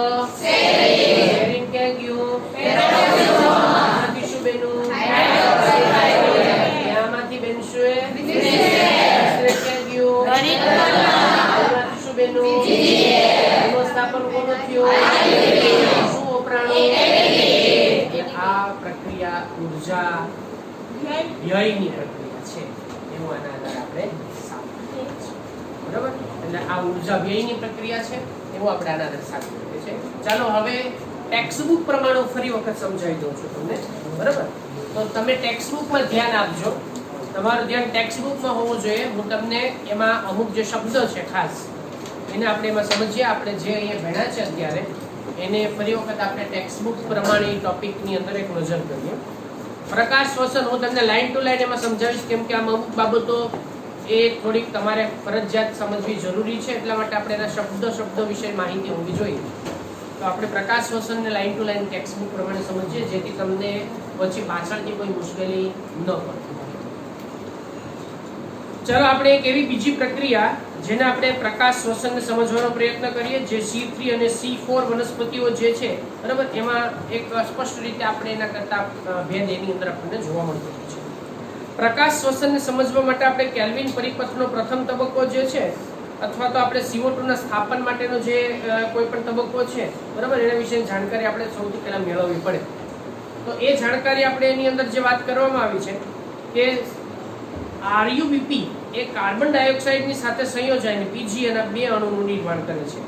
સેરીન ક્યાં ગયું? આમાંથી શું બન્યું? આમાંથી બનશે ક્યાં ગયું? આમાંથી શું બન્યું? પુનઃસ્થાપન કોનું થયું? શું વપરાણું? આ પ્રક્રિયા ઊર્જા વ્યયની પ્રક્રિયા છે એવું આના આધારે આપણે બરાબર, એટલે આ ઊર્જા વ્યયની પ્રક્રિયા છે એવું આપણે આના આધારે સાબિત કરીએ છીએ. ચાલો હવે ટેક્સ્ટબુક પ્રમાણે ફરી વખત સમજાવી દઉં છું તમને. બરાબર, તો તમે ટેક્સ્ટબુકમાં ધ્યાન આપજો, તમારું ધ્યાન ટેક્સ્ટબુકમાં હોવું જોઈએ. હું તમને એમાં અમુક જે શબ્દ છે ખાસ એને આપણે એમાં સમજીએ. આપણે જે અહીંયા ભણ્યા છે અત્યારે એને ફરી વખત આપણે ટેક્સ્ટબુક પ્રમાણે ટોપિકની અંદર એક નજર કરીએ. પ્રકાશ શ્વસન હું તમને લાઈન ટુ લાઈન એમાં સમજાવીશ, કેમ કે આમાં અમુક બાબતો એ થોડીક તમારે ફરજિયાત સમજવી જરૂરી છે, એટલા માટે આપણે એના શબ્દ વિશે માહિતી હોવી જોઈએ. તો આપણે પ્રકાશ શ્વસનને લાઈન ટુ લાઈન ટેક્સ્ટબુક પ્રમાણે સમજીએ, જેથી તમને પછી પાછળથી કોઈ મુશ્કેલી ન પડે. ચાલો આપણે એક એવી બીજી પ્રક્રિયા જેને આપણે પ્રકાશ શ્વસનને સમજવાનો પ્રયત્ન કરીએ, જે C3 અને C4 વનસ્પતિઓ જે છે, બરાબર, એમાં એક સ્પષ્ટ રીતે આપણે એના કરતા ભેદ એની અંદર આપણને જોવા મળતો હોય છે. પ્રકાશ શ્વસનને સમજવા માટે આપણે કેલ્વિન પરિપથનો પ્રથમ તબક્કો જે છે, અથવા તો આપણે CO2 ના સ્થાપન માટેનો જે કોઈ પણ તબક્કો છે, બરાબર, એના વિશેની જાણકારી આપણે સૌથી પહેલા મેળવવી પડે. તો એ જાણકારી આપણે એની અંદર જે વાત કરવામાં આવી છે કે આરયુબીપી એ કાર્બન ડાયોક્સાઇડની સાથે સંયોજાઈને પીજી ના 2 અણુનું નિર્માણ કરે છે,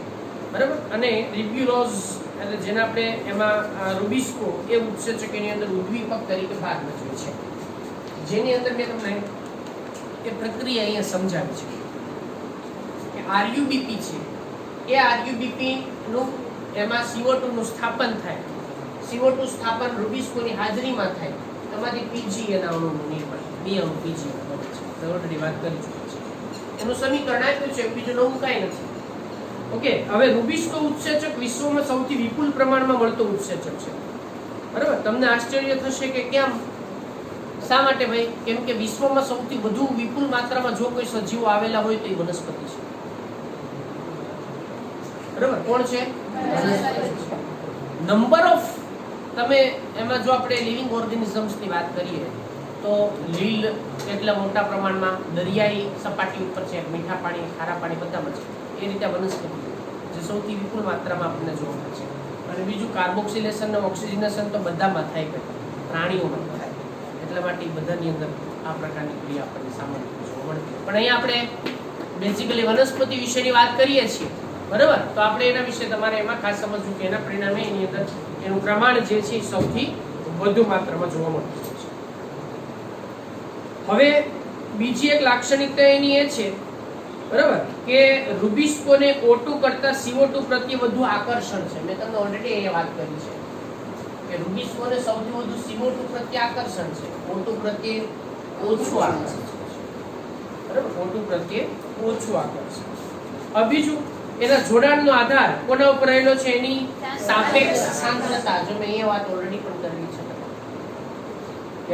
બરાબર, અને રિબ્યુલોઝ એટલે જેને આપણે એમાં રૂબિસ્કો એ ઉત્સેચક એની અંદર ઉદ્દીપક તરીકે ભાગ ભજવે છે, જેની અંદર મેં તમને એ પ્રક્રિયા અહીંયા સમજાવી છે કે આરયુબીપી છે કે RuBP નું એમાં CO2 નું સ્થાપન થાય, CO2 સ્થાપન રૂબિસ્કોની હાજરીમાં થાય, તમારી Pg એના અણુનું નિર્માણ, બે અણુ Pg બને છે. ઓલરેડી વાત કરી ચૂક્યા છે. એનું સમીકરણ આપ્યું છે, બીજું નવું કાંઈ નથી. ઓકે, હવે રૂબિસ્કો ઉત્સેચક વિશ્વમાં સૌથી વિપુલ પ્રમાણમાં મળતો ઉત્સેચક છે. બરાબર, તમને આશ્ચર્ય થશે કે કેમ, શા માટે ભાઈ? કેમ કે વિશ્વમાં સૌથી વધુ વિપુલ માત્રામાં જો કોઈ સજીવો આવેલા હોય તો એ વનસ્પતિ છે. બરાબર, કોણ છે? નંબર ઓફ, તમે એમાં જો આપણે લિવિંગ ઓર્ગેનિઝમ્સ ની વાત કરીએ તો લીલ એટલા મોટા પ્રમાણમાં, દરિયાઈ સપાટી ઉપર છે, મીઠા પાણી, ખારા પાણી બધામાં છે. એ રીતે વનસ્પતિ જે સૌથી વિપુલ માત્રામાં આપણને જોવા મળે છે. અને બીજું કાર્બોક્સિલેશન અને ઓક્સિજનેશન તો બધામાં થાય છે, પ્રાણીઓમાં થાય, એટલા માટે બધાની અંદર આ પ્રકારની ક્રિયા આપણને સામાન્ય જોવા મળતી. પણ અહીંયા આપણે બેઝિકલી વનસ્પતિ વિશેની વાત કરીએ છીએ, બરાબર? તો આપણે એના વિશે તમારે એમાં ખાસ સમજવું કે એના પરિણામે એની અંદર એનું પ્રમાણ જે છે એ સૌથી વધુ માત્રામાં જોવા મળતું છે. હવે બીજી એક લાક્ષણિકતા એની એ છે, બરાબર, કે રૂબિસ્કોને O2 કરતા CO2 પ્રત્યે વધુ આકર્ષણ છે. મેં તમને ઓલરેડી એ વાત કરી છે કે રૂબિસ્કોને સૌથી વધુ CO2 પ્રત્યે આકર્ષણ છે, O2 પ્રત્યે ઓછું આકર્ષણ છે. બરાબર, O2 પ્રત્યે ઓછું આકર્ષણ. હવે બીજું, એના જોડાણનો આધાર કોના ઉપર રહેલો છે? એની સાપેક્ષ સાંદ્રતા. જો મેં એ વાત ઓલરેડી પણ કરી છે,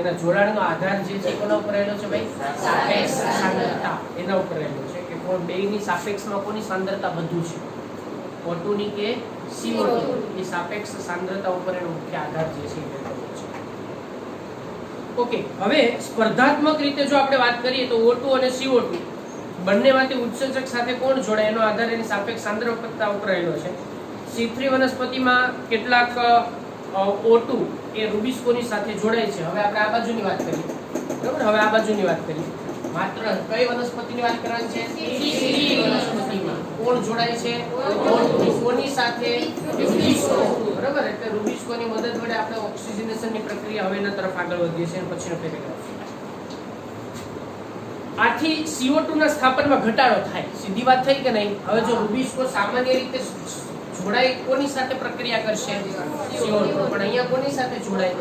એના જોડાણનો આધાર જે છે કોના ઉપર રહેલો છે ભાઈ? સાપેક્ષ સાંદ્રતા એના ઉપર રહેલો છે કે કોણ બેની સાપેક્ષમાં કોની સાંદ્રતા વધુ છે, O2 ની કે CO2. એ સાપેક્ષ સાંદ્રતા ઉપર એનો મુખ્ય આધાર જે છે એ રહેલો છે. ઓકે, હવે સ્પર્ધાત્મક રીતે જો આપણે વાત કરીએ તો O2 અને CO2 બંનેમાંથી ઉત્સેચક સાથે કોણ જોડાય એનો આધાર એની સાપેક્ષ સાંદ્રતા ઉપર રહેલો છે. C3 વનસ્પતિમાં કેટલાક O2 એ રૂબિસ્કોની સાથે જોડાય છે. હવે આપણે આ બાજુની વાત કરીએ, બરાબર? હવે આ બાજુની વાત કરીએ, માત્ર કઈ વનસ્પતિની વાત કરવાની છે? C3 વનસ્પતિમાં કોણ જોડાય છે? O2 કોની સાથે? રૂબિસ્કો. બરાબર, એટલે રૂબિસ્કોની મદદ વડે આપણે ઓક્સિજનેશનની પ્રક્રિયા હવે એના તરફ આગળ વધીએ છીએ. પછીનો પેરેગ્રાફ. આથી CO2 ના સ્થાપનમાં ઘટાડો થાય. સીધી વાત થઈ કે નહીં? હવે જો રૂબિસ્કો સામાન્ય રીતે જોડાય કોની સાથે પ્રક્રિયા કરશે? CO2. પણ અહીંયા કોની સાથે જોડાય?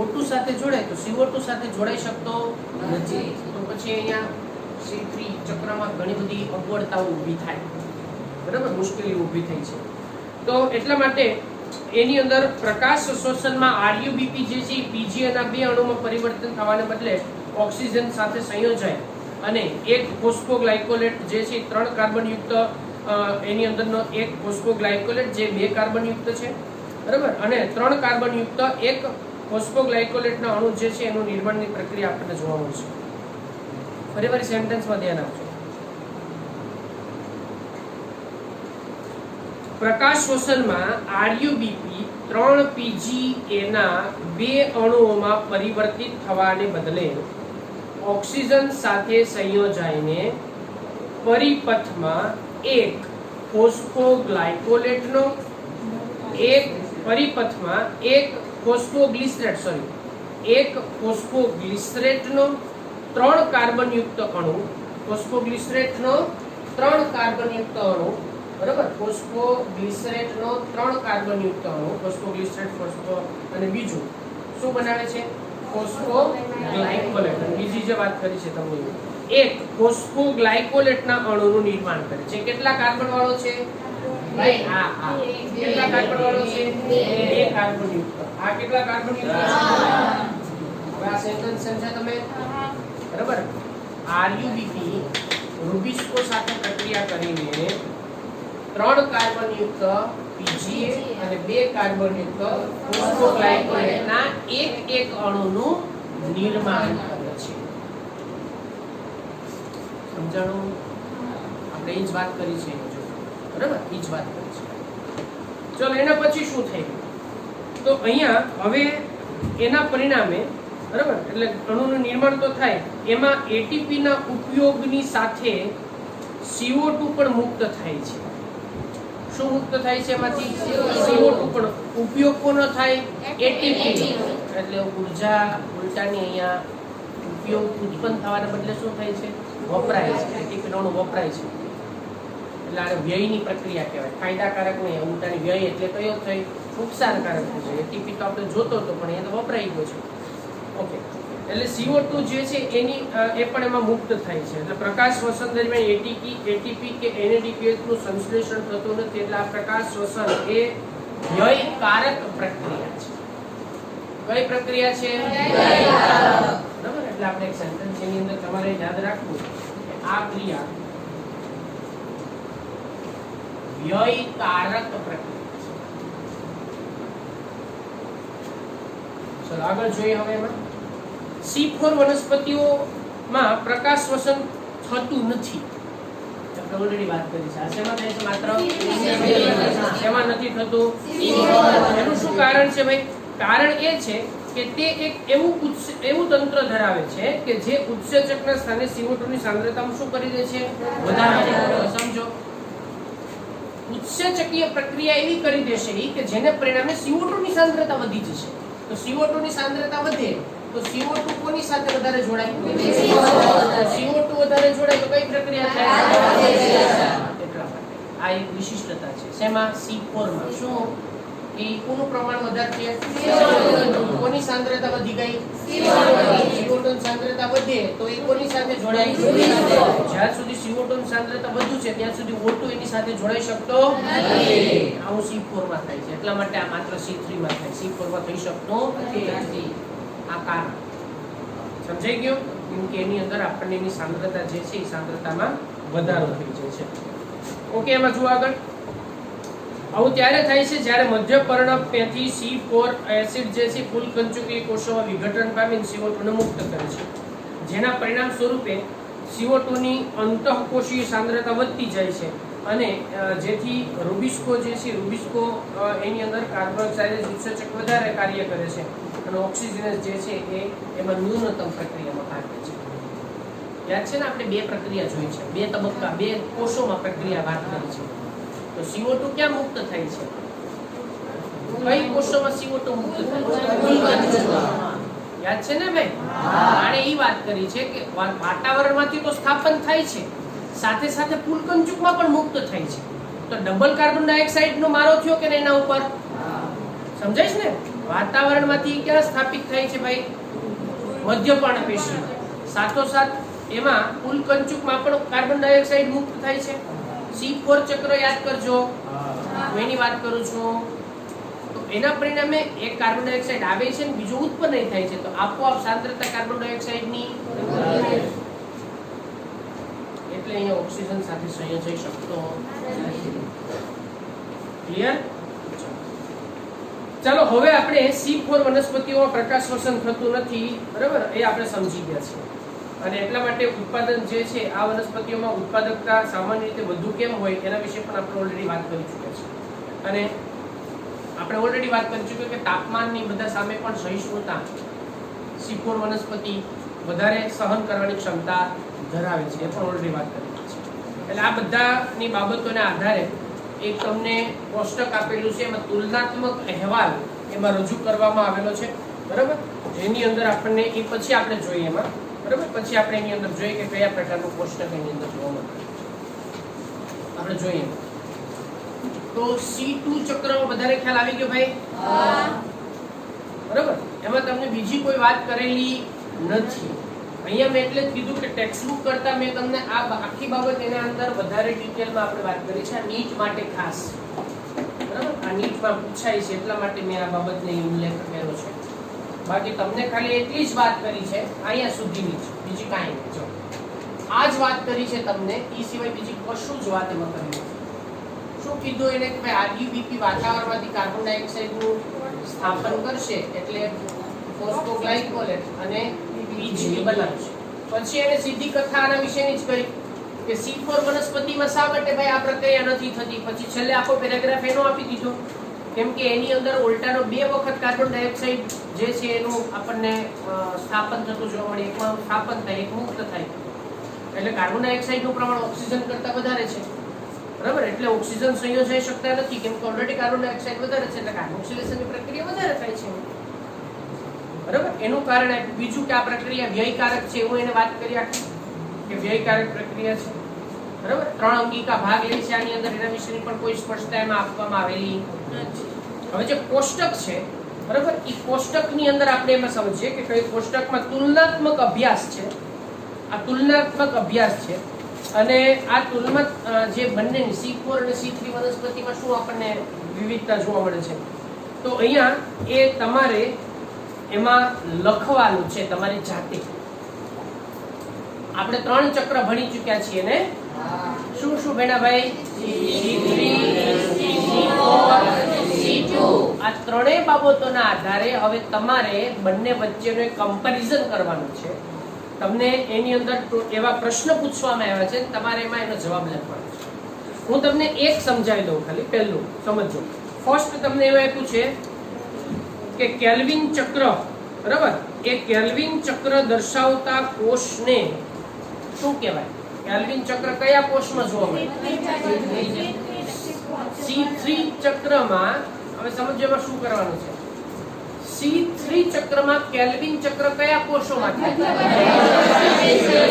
O2 સાથે જોડાય તો CO2 સાથે જોડાઈ શકતો નથી. તો પછી અહીંયા C3 ચક્રમાં ઘણી બધી અગવડતાઓ ઊભી થાય, બરાબર, મુશ્કેલી ઊભી થઈ છે. તો એટલા માટે એની અંદર પ્રકાશ શોષણમાં RuBP જે છે Pg ના બે અણુમાં પરિવર્તન થવાને બદલે ઓક્સિજન સાથે સંયોજાય અને એક ફોસ્ફોગ્લાયકોલેટ જે છે 3 કાર્બન યુક્ત એની અંદરનો એક ફોસ્ફોગ્લાયકોલેટ જે 2 કાર્બન યુક્ત છે, બરાબર, અને 3 કાર્બન યુક્ત એક ફોસ્ફોગ્લાયકોલેટનો અણુ જે છે એનું નિર્માણની પ્રક્રિયા આપણને જોવા મળશે. ફરીવાર સેન્ટેન્સમાં ધ્યાન આપજો. પ્રકાશ શોષણમાં RuBP 3 PgA ના 2 અણુઓમાં પરિવર્તિત થવાને બદલે ઓક્સિજન સાથે સંયોજાઈને પરિપથમાં એક ફોસ્ફોગ્લાયકોલેટનો એક પરિપથમાં એક ફોસ્ફોગ્લિસરેટનો 3 કાર્બન યુક્ત અણુ, ફોસ્ફોગ્લિસરેટનો 3 કાર્બન યુક્ત અણુ, બરાબર, ફોસ્ફોગ્લિસરેટનો 3 કાર્બન યુક્ત અણુ, ફોસ્ફોગ્લિસરેટ ફોસ્ફો, અને બીજું શું બનાવે છે? ફોસ્ફોગ્લાયકોલેટ. અને બીજી જે વાત કરી છે તમને, એક ફોસ્ફોગ્લાયકોલેટના અણુનું નિર્માણ કરે છે. કેટલા કાર્બન વાળો છે ભાઈ? આ કેટલા કાર્બન વાળો છે? 2 કાર્બન યુક્ત. આ કેટલા કાર્બન યુક્ત? હવે આ સેન્ટેન્સ સમજ્યા તમે? બરાબર, RuBP રૂબિસ્કો સાથે પ્રક્રિયા કરીને 3 કાર્બન યુક્ત PgA અને 2 કાર્બન યુક્ત ફોસ્ફોગ્લાયકોલેટના એક અણુનું નિર્માણ કરે છે. સમજાણું? આપણે એ જ વાત કરી છે, બરાબર, એ જ વાત કરી છે. ચલો, એના પછી શું થયું? તો અહીંયા હવે એના પરિણામે, બરાબર, એટલે અણુનું નિર્માણ તો થાય, એમાં ATP ના ઉપયોગની સાથે CO2 પણ મુક્ત થાય છે. શું મુક્ત થાય છે એમાંથી? CO2 પણ. ઉપયોગ કોનો થાય? ATP. એટલે ઊર્જા ઉલટાની અહીંયા ઉપયોગ ઉત્પન્ન થવાને બદલે શું થાય છે? વપરાય છે. ATP નો અણુ વપરાય છે. એટલે આને વ્યયની પ્રક્રિયા કહેવાય, ફાયદાકારક નહીં. ઉલટાની વ્યય એટલે કયો થઈ? નુકસાનકારક થઈ જાય. એટીપી તો આપણે જોતો હતો પણ એ તો વપરાઈ ગયો છે. ઓકે, એટલે CO2 જે છે એની એ પણ એમાં મુક્ત થાય છે. એટલે પ્રકાશ શ્વસન દરમિયાન એટીપી કે NADPH નું સંશ્લેષણ થતું નથી. એટલે આ પ્રકાશ શ્વસન એ વ્યયકારક પ્રક્રિયા છે. કઈ પ્રક્રિયા છે? બરાબર. એટલે આપણે એક સેન્ટેન્સ એની અંદર તમારે યાદ રાખવું કે આ ક્રિયા વ્યયકારક પ્રક્રિયા છે. ચલો આગળ જોઈએ. હવે એમાં C4 વનસ્પતિઓમાં પ્રકાશ શ્વસન થતું નથી. આપણે ઓલરેડી વાત કરી છે. આ શેમાં થાય છે? માત્ર શેમાં નથી થતું? એનું શું કારણ છે ભાઈ? કારણ એ છે કે તે એક એવું તંત્ર ધરાવે છે કે જે ઉત્સેચકના સ્થાને CO2 ની સાંદ્રતામાં શું કરી દે છે? વધારે. સમજો, ઉત્સેચકીય પ્રક્રિયા એવી કરી દેશે કે જેને પરિણામે CO2 ની સાંદ્રતા વધી જશે. તો CO2 ની સાંદ્રતા વધે તો CO2 કોની સાથે વધારે જોડાય? CO2 વધારે જોડાય તો કઈ પ્રક્રિયા થાય? એટલા માટે આ એક વિશિષ્ટતા છે. શેમાં? C4 માં. શું? એ કોનું પ્રમાણ વધારે છે? કોની સાંદ્રતા વધી ગઈ? CO2 ની સાંદ્રતા વધે તો એ કોની સાથે જોડાય? જ્યાં સુધી CO2 ની સાંદ્રતા વધુ છે ત્યાં સુધી O2 એની સાથે જોડાઈ શકતો નથી. આવું C4 માં થાય છે. એટલા માટે આ માત્ર C3 માં થાય. C4 માં થઈ શકતો નથી. આ કારણ સમજાઈ ગયો? કેમ કે એની અંદર આપણને એની સાંદ્રતા જે છે એ સાંદ્રતામાં વધારો થઈ જાય છે. ઓકે, એમાં જુઓ આગળ. આવું ત્યારે થાય છે જ્યારે મધ્ય પર્ણપેથી C4 એસિડ જે છે ફૂલકંચુકી કોષોમાં વિઘટન પામીને CO2 ને મુક્ત કરે છે. જેના પરિણામ સ્વરૂપે CO2 ની અંતઃકોશીય સાંદ્રતા વધતી જાય છે અને જેથી રૂબિસ્કો જે છે રૂબિસ્કો એની અંદર કાર્બોક્સાઇલેજ ઉત્સેચક વધારે કાર્ય કરે છે અને ઓક્સિજનેસ જે છે એ એમાં ન્યૂનતમ પ્રક્રિયામાં ભાગે છે. યાદ છે ને આપણે બે પ્રક્રિયા જોઈ છે, બે તબક્કા, બે કોષોમાં પ્રક્રિયા વાત કરી છે. તો CO2 ક્યાં મુક્ત થાય છે? કઈ કોષોમાં CO2 મુક્ત થાય છે? યાદ છે ને ભાઈ? આને ઈ વાત કરી છે કે વાતાવરણમાંથી તો સ્થાપન થાય છે, સાથે સાથે ફૂલકંચુકમાં પણ મુક્ત થાય છે. તો ડબલ કાર્બન ડાયોક્સાઇડ નો મારો થયો કે એના ઉપર? સમજાય છે ને? વાતાવરણમાંથી ક્યાં સ્થાપિત થાય છે ભાઈ? મધ્ય પર્ણપેશી. સાથોસાથ એમાં ફૂલકંચુકમાં પણ કાર્બન ડાયોક્સાઇડ મુક્ત થાય છે. C4 ચક્ર યાદ કરજો, હું એની વાત કરું છું. તો એના પરિણામે એક કાર્બન ડાયોક્સાઇડ આવે છે ને બીજો ઉત્પન્ન થાય છે. તો આપોઆપ સાંદ્રતા કાર્બન ડાયોક્સાઇડની એટલે અહીંયા ઓક્સિજન સાથે સંયોજાઈ શકતો નથી. ક્લિયર? ચાલો હવે આપણે C4 વનસ્પતિઓમાં પ્રકાશ શ્વસન થતું નથી, બરાબર? એ આપણે સમજી ગયા છીએ. અને એટલા માટે ઉત્પાદન જે છે આ વનસ્પતિઓમાં ઉત્પાદકતા સામાન્ય રીતે વધુ કેમ હોય એના વિશે પણ આપણે ઓલરેડી વાત કરી ચૂક્યા છીએ. અને આપણે ઓલરેડી વાત કરી ચૂક્યા કે તાપમાનની બધા સામે પણ સહિષ્ણુતા C4 વનસ્પતિ વધારે સહન કરવાની ક્ષમતા ધરાવે છે. એ પણ ઓલરેડી વાત કરી છે. એટલે આ બધાની બાબતોના આધારે એક તમને કોષ્ટક આપેલું છે, એમાં તુલનાત્મક અહેવાલ એમાં રજૂ કરવામાં આવેલો છે, બરાબર? એની અંદર આપણને એ પછી આપણે જોઈએ એમાં, બરાબર? પછી આપણે એની અંદર જોઈએ કે કયા પ્રકારનું કોષ્ટક એની અંદર જોવા મળે. આપણે જોઈએ તો C2 ચક્રમાં વધારે ખ્યાલ આવી ગયો ભાઈ? બરાબર? એમાં તમને બીજી કોઈ વાત કરેલી નથી. અહીંયા મેં એટલે જ કીધું કે ટેક્સ્ટબુક કરતા મેં તમને આ આખી બાબત એના અંદર વધારે ડિટેલમાં આપણે વાત કરી છે. આ નીટ માટે ખાસ, બરાબર? આ નીટમાં પૂછાય છે એટલા માટે મેં આ બાબતને ઉલ્લેખ કર્યો છે. બાકી તમને ખાલી એટલી જ વાત કરી છે અહીંયા સુધીની જ, બીજી કાંઈ નહીં. જો આ જ વાત કરી છે તમને, એ સિવાય બીજી કશું જ વાત એમાં કરી નથી. શું કીધું એને કે ભાઈ આરયુબીપી વાતાવરણમાંથી કાર્બન ડાયોક્સાઇડનું સ્થાપન કરશે એટલે ફોસ્ફોગ્લાયકોલેટ અને પીજીએ બનાવશે. પછી એને સીધી કથા આના વિશેની જ કરી કે C4 વનસ્પતિમાં શા માટે ભાઈ આ પ્રક્રિયા નથી થતી. પછી છેલ્લે આખો પેરેગ્રાફ એનો આપી દીધો કેમ કે એની અંદર ઉલટાનો 2 વખત કાર્બન ડાયોક્સાઇડ જે છે એનું આપણને સ્થાપન થતું જોવા મળે. એકમાં સ્થાપન થાય, એક મુક્ત થાય. એટલે કાર્બન ડાયોક્સાઇડનું પ્રમાણ ઓક્સિજન કરતા વધારે છે, બરાબર? એટલે ઓક્સિજન સંયોજાઈ શકતા નથી કેમ કે ઓલરેડી કાર્બન ડાયોક્સાઇડ વધારે છે, એટલે કાર્બોક્સિલેશનની પ્રક્રિયા વધારે થાય છે, બરાબર? એનું કારણ આપ્યું. બીજું કે આ પ્રક્રિયા વ્યયકારક છે, એવું એને વાત કરી આખી કે વ્યયકારક પ્રક્રિયા છે, બરાબર 3 અંકિકા ભાગ લે છે આની અંદર, એના વિશેની પણ કોઈ સ્પષ્ટતા એમાં આપવામાં આવેલી નથી. હવે જે કોષ્ટક છે બરાબર, એ કોષ્ટકની અંદર આપણે એમાં સમજીએ કે કઈ કોષ્ટકમાં તુલનાત્મક અભ્યાસ છે. આ તુલનાત્મક અભ્યાસ છે અને આ તુલનાત્મક જે બંનેની C4 અને C3 વનસ્પતિમાં શું આપણને વિવિધતા જોવા મળે છે, તો અહીંયા એ તમારે એમાં લખવાનું છે તમારી જાતે. આપણે 3 ચક્ર ભણી ચૂક્યા છીએ ને, શું શું ભણ્યા ભાઈ? C3, C4, C2. આ ત્રણેય બાબતોના આધારે હવે તમારે બંને વચ્ચેનો એક કમ્પેરિઝન કરવાનું છે. તમને એની અંદર એવા પ્રશ્ન પૂછવામાં આવ્યા છે, તમારે એમાં એનો જવાબ લખવાનો છે. હું તમને એક સમજાવી દઉં, ખાલી પહેલું સમજો. ફર્સ્ટ તમને એવું આપ્યું છે કે કેલ્વિન ચક્ર, બરાબર, એ કેલ્વિન ચક્ર દર્શાવતા કોષને શું કહેવાય? કેલ્વિન ચક્ર કયા કોષમાં જોવા મળે? C3 ચક્રમાં. હવે સમજો એમાં શું કરવાનું છે. C3 ચક્રમાં કેલ્વિન ચક્ર કયા કોષોમાં થાય?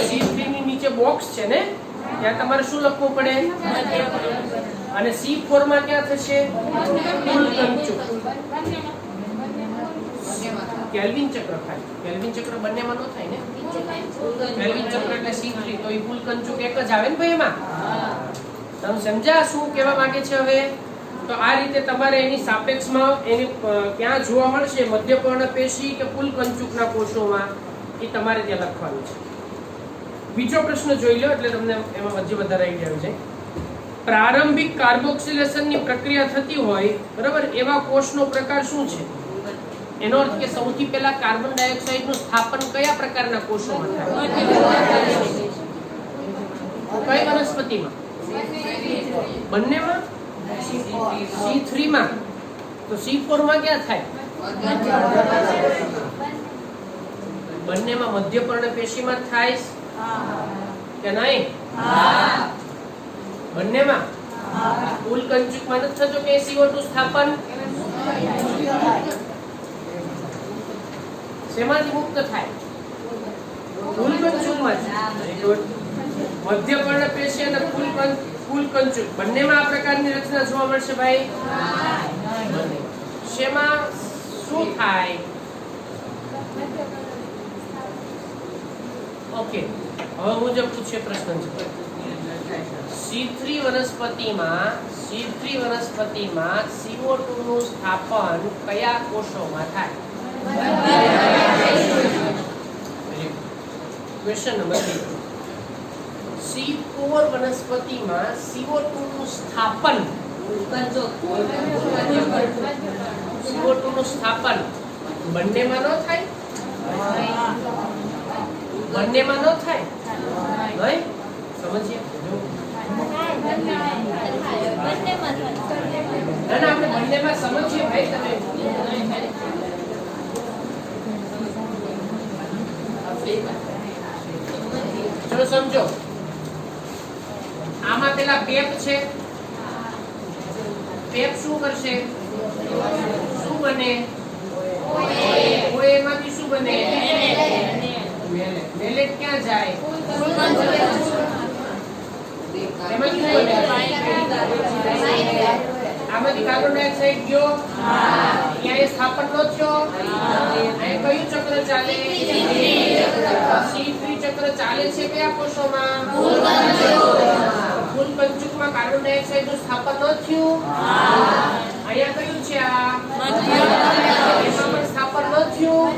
C3 ની નીચે બોક્સ છે ને, ત્યાં તમારે શું લખવું પડે? અને C4 માં ક્યાં થશે? પુલકંચુક. કેલ્વિન ચક્ર થાય. કેલ્વિન ચક્ર બંનેમાં ન થાય ને. કેલ્વિન ચક્ર એટલે C3, તો એ પુલકંચુક એક જ આવે ને ભાઈ એમાં. તમે સમજ્યા શું કહેવા માંગે છે? હવે તો આ રીતે તમારે એની સાપેક્ષમાં એની ક્યાં જોવા મળશે, મધ્યપર્ણ પેશી કે પુલકંચુકના કોષોમાં, એ તમારે ત્યાં લખવાનું છે. બીજો પ્રશ્ન જોઈ લો એટલે તમને એમાં હજી વધારે આઈડિયા આવી જાય. પ્રારંભિક કાર્બોક્સિલેશનની પ્રક્રિયા થતી હોય, બરાબર, એવા કોષનો પ્રકાર શું છે? એનો અર્થ કે સૌથી પહેલા કાર્બન ડાયોક્સાઇડનું સ્થાપન કયા પ્રકારના કોષોમાં થાય? કઈ વનસ્પતિમાં? બંનેમાં? C3 માં. તો C4 માં ક્યાં થાય? બંનેમાં મધ્યપર્ણ પેશીમાં થાય કે નહીં? બંનેમાં. પુલકંચુકમાં નથી થતો કે CO2 સ્થાપન? શેમાંથી મુક્ત થાય? પુલકંચુકમાં. મધ્યપર્ણ પેશી અને પુલકંચુક બંનેમાં આ પ્રકારની રચના જોવા મળશે ભાઈ. શેમાં શું થાય? ઓકે, હવે હું જે પૂછે પ્રશ્ન છે, C3 વનસ્પતિમાં CO2 નું સ્થાપન કયા કોષોમાં થાય? Question number 3. C4 વનસ્પતિમાં CO2 નું સ્થાપન, CO2 નું સ્થાપન બંનેમાં ન થાય? બંનેમાં ન થાય? નહીં સમજીએ. ના ના, આપણે બંનેમાં સમજીએ ભાઈ. તમે ચલો સમજો. આમાં પેલા પેપ છે. પેપ શું કરશે? શું બને? ઓએમાંથી શું બને? મેલેટ ક્યાં જાય? એમાં શું બને? આમાંથી કાર્બન ડાયોક્સાઇડ ગયો, ત્યાં એ સ્થાપન નો થયો. અહીં કયું ચક્ર ચાલે? C3 ચક્ર ચાલે છે કયા કોષોમાં? પુલકંચુકમાં કાર્બન ડાયોક્સાઇડ નું સ્થાપન ન થયું. અહીંયા કયું છે? આ એમાં પણ સ્થાપન ન થયું.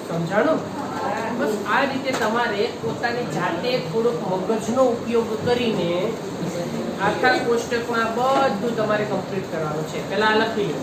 સમજાણું? બસ આ રીતે તમારે પોતાની જાતે થોડોક મગજનો ઉપયોગ કરીને આખા કોષ્ટકમાં બધું તમારે કમ્પ્લીટ કરવાનું છે. પહેલા લખી લો.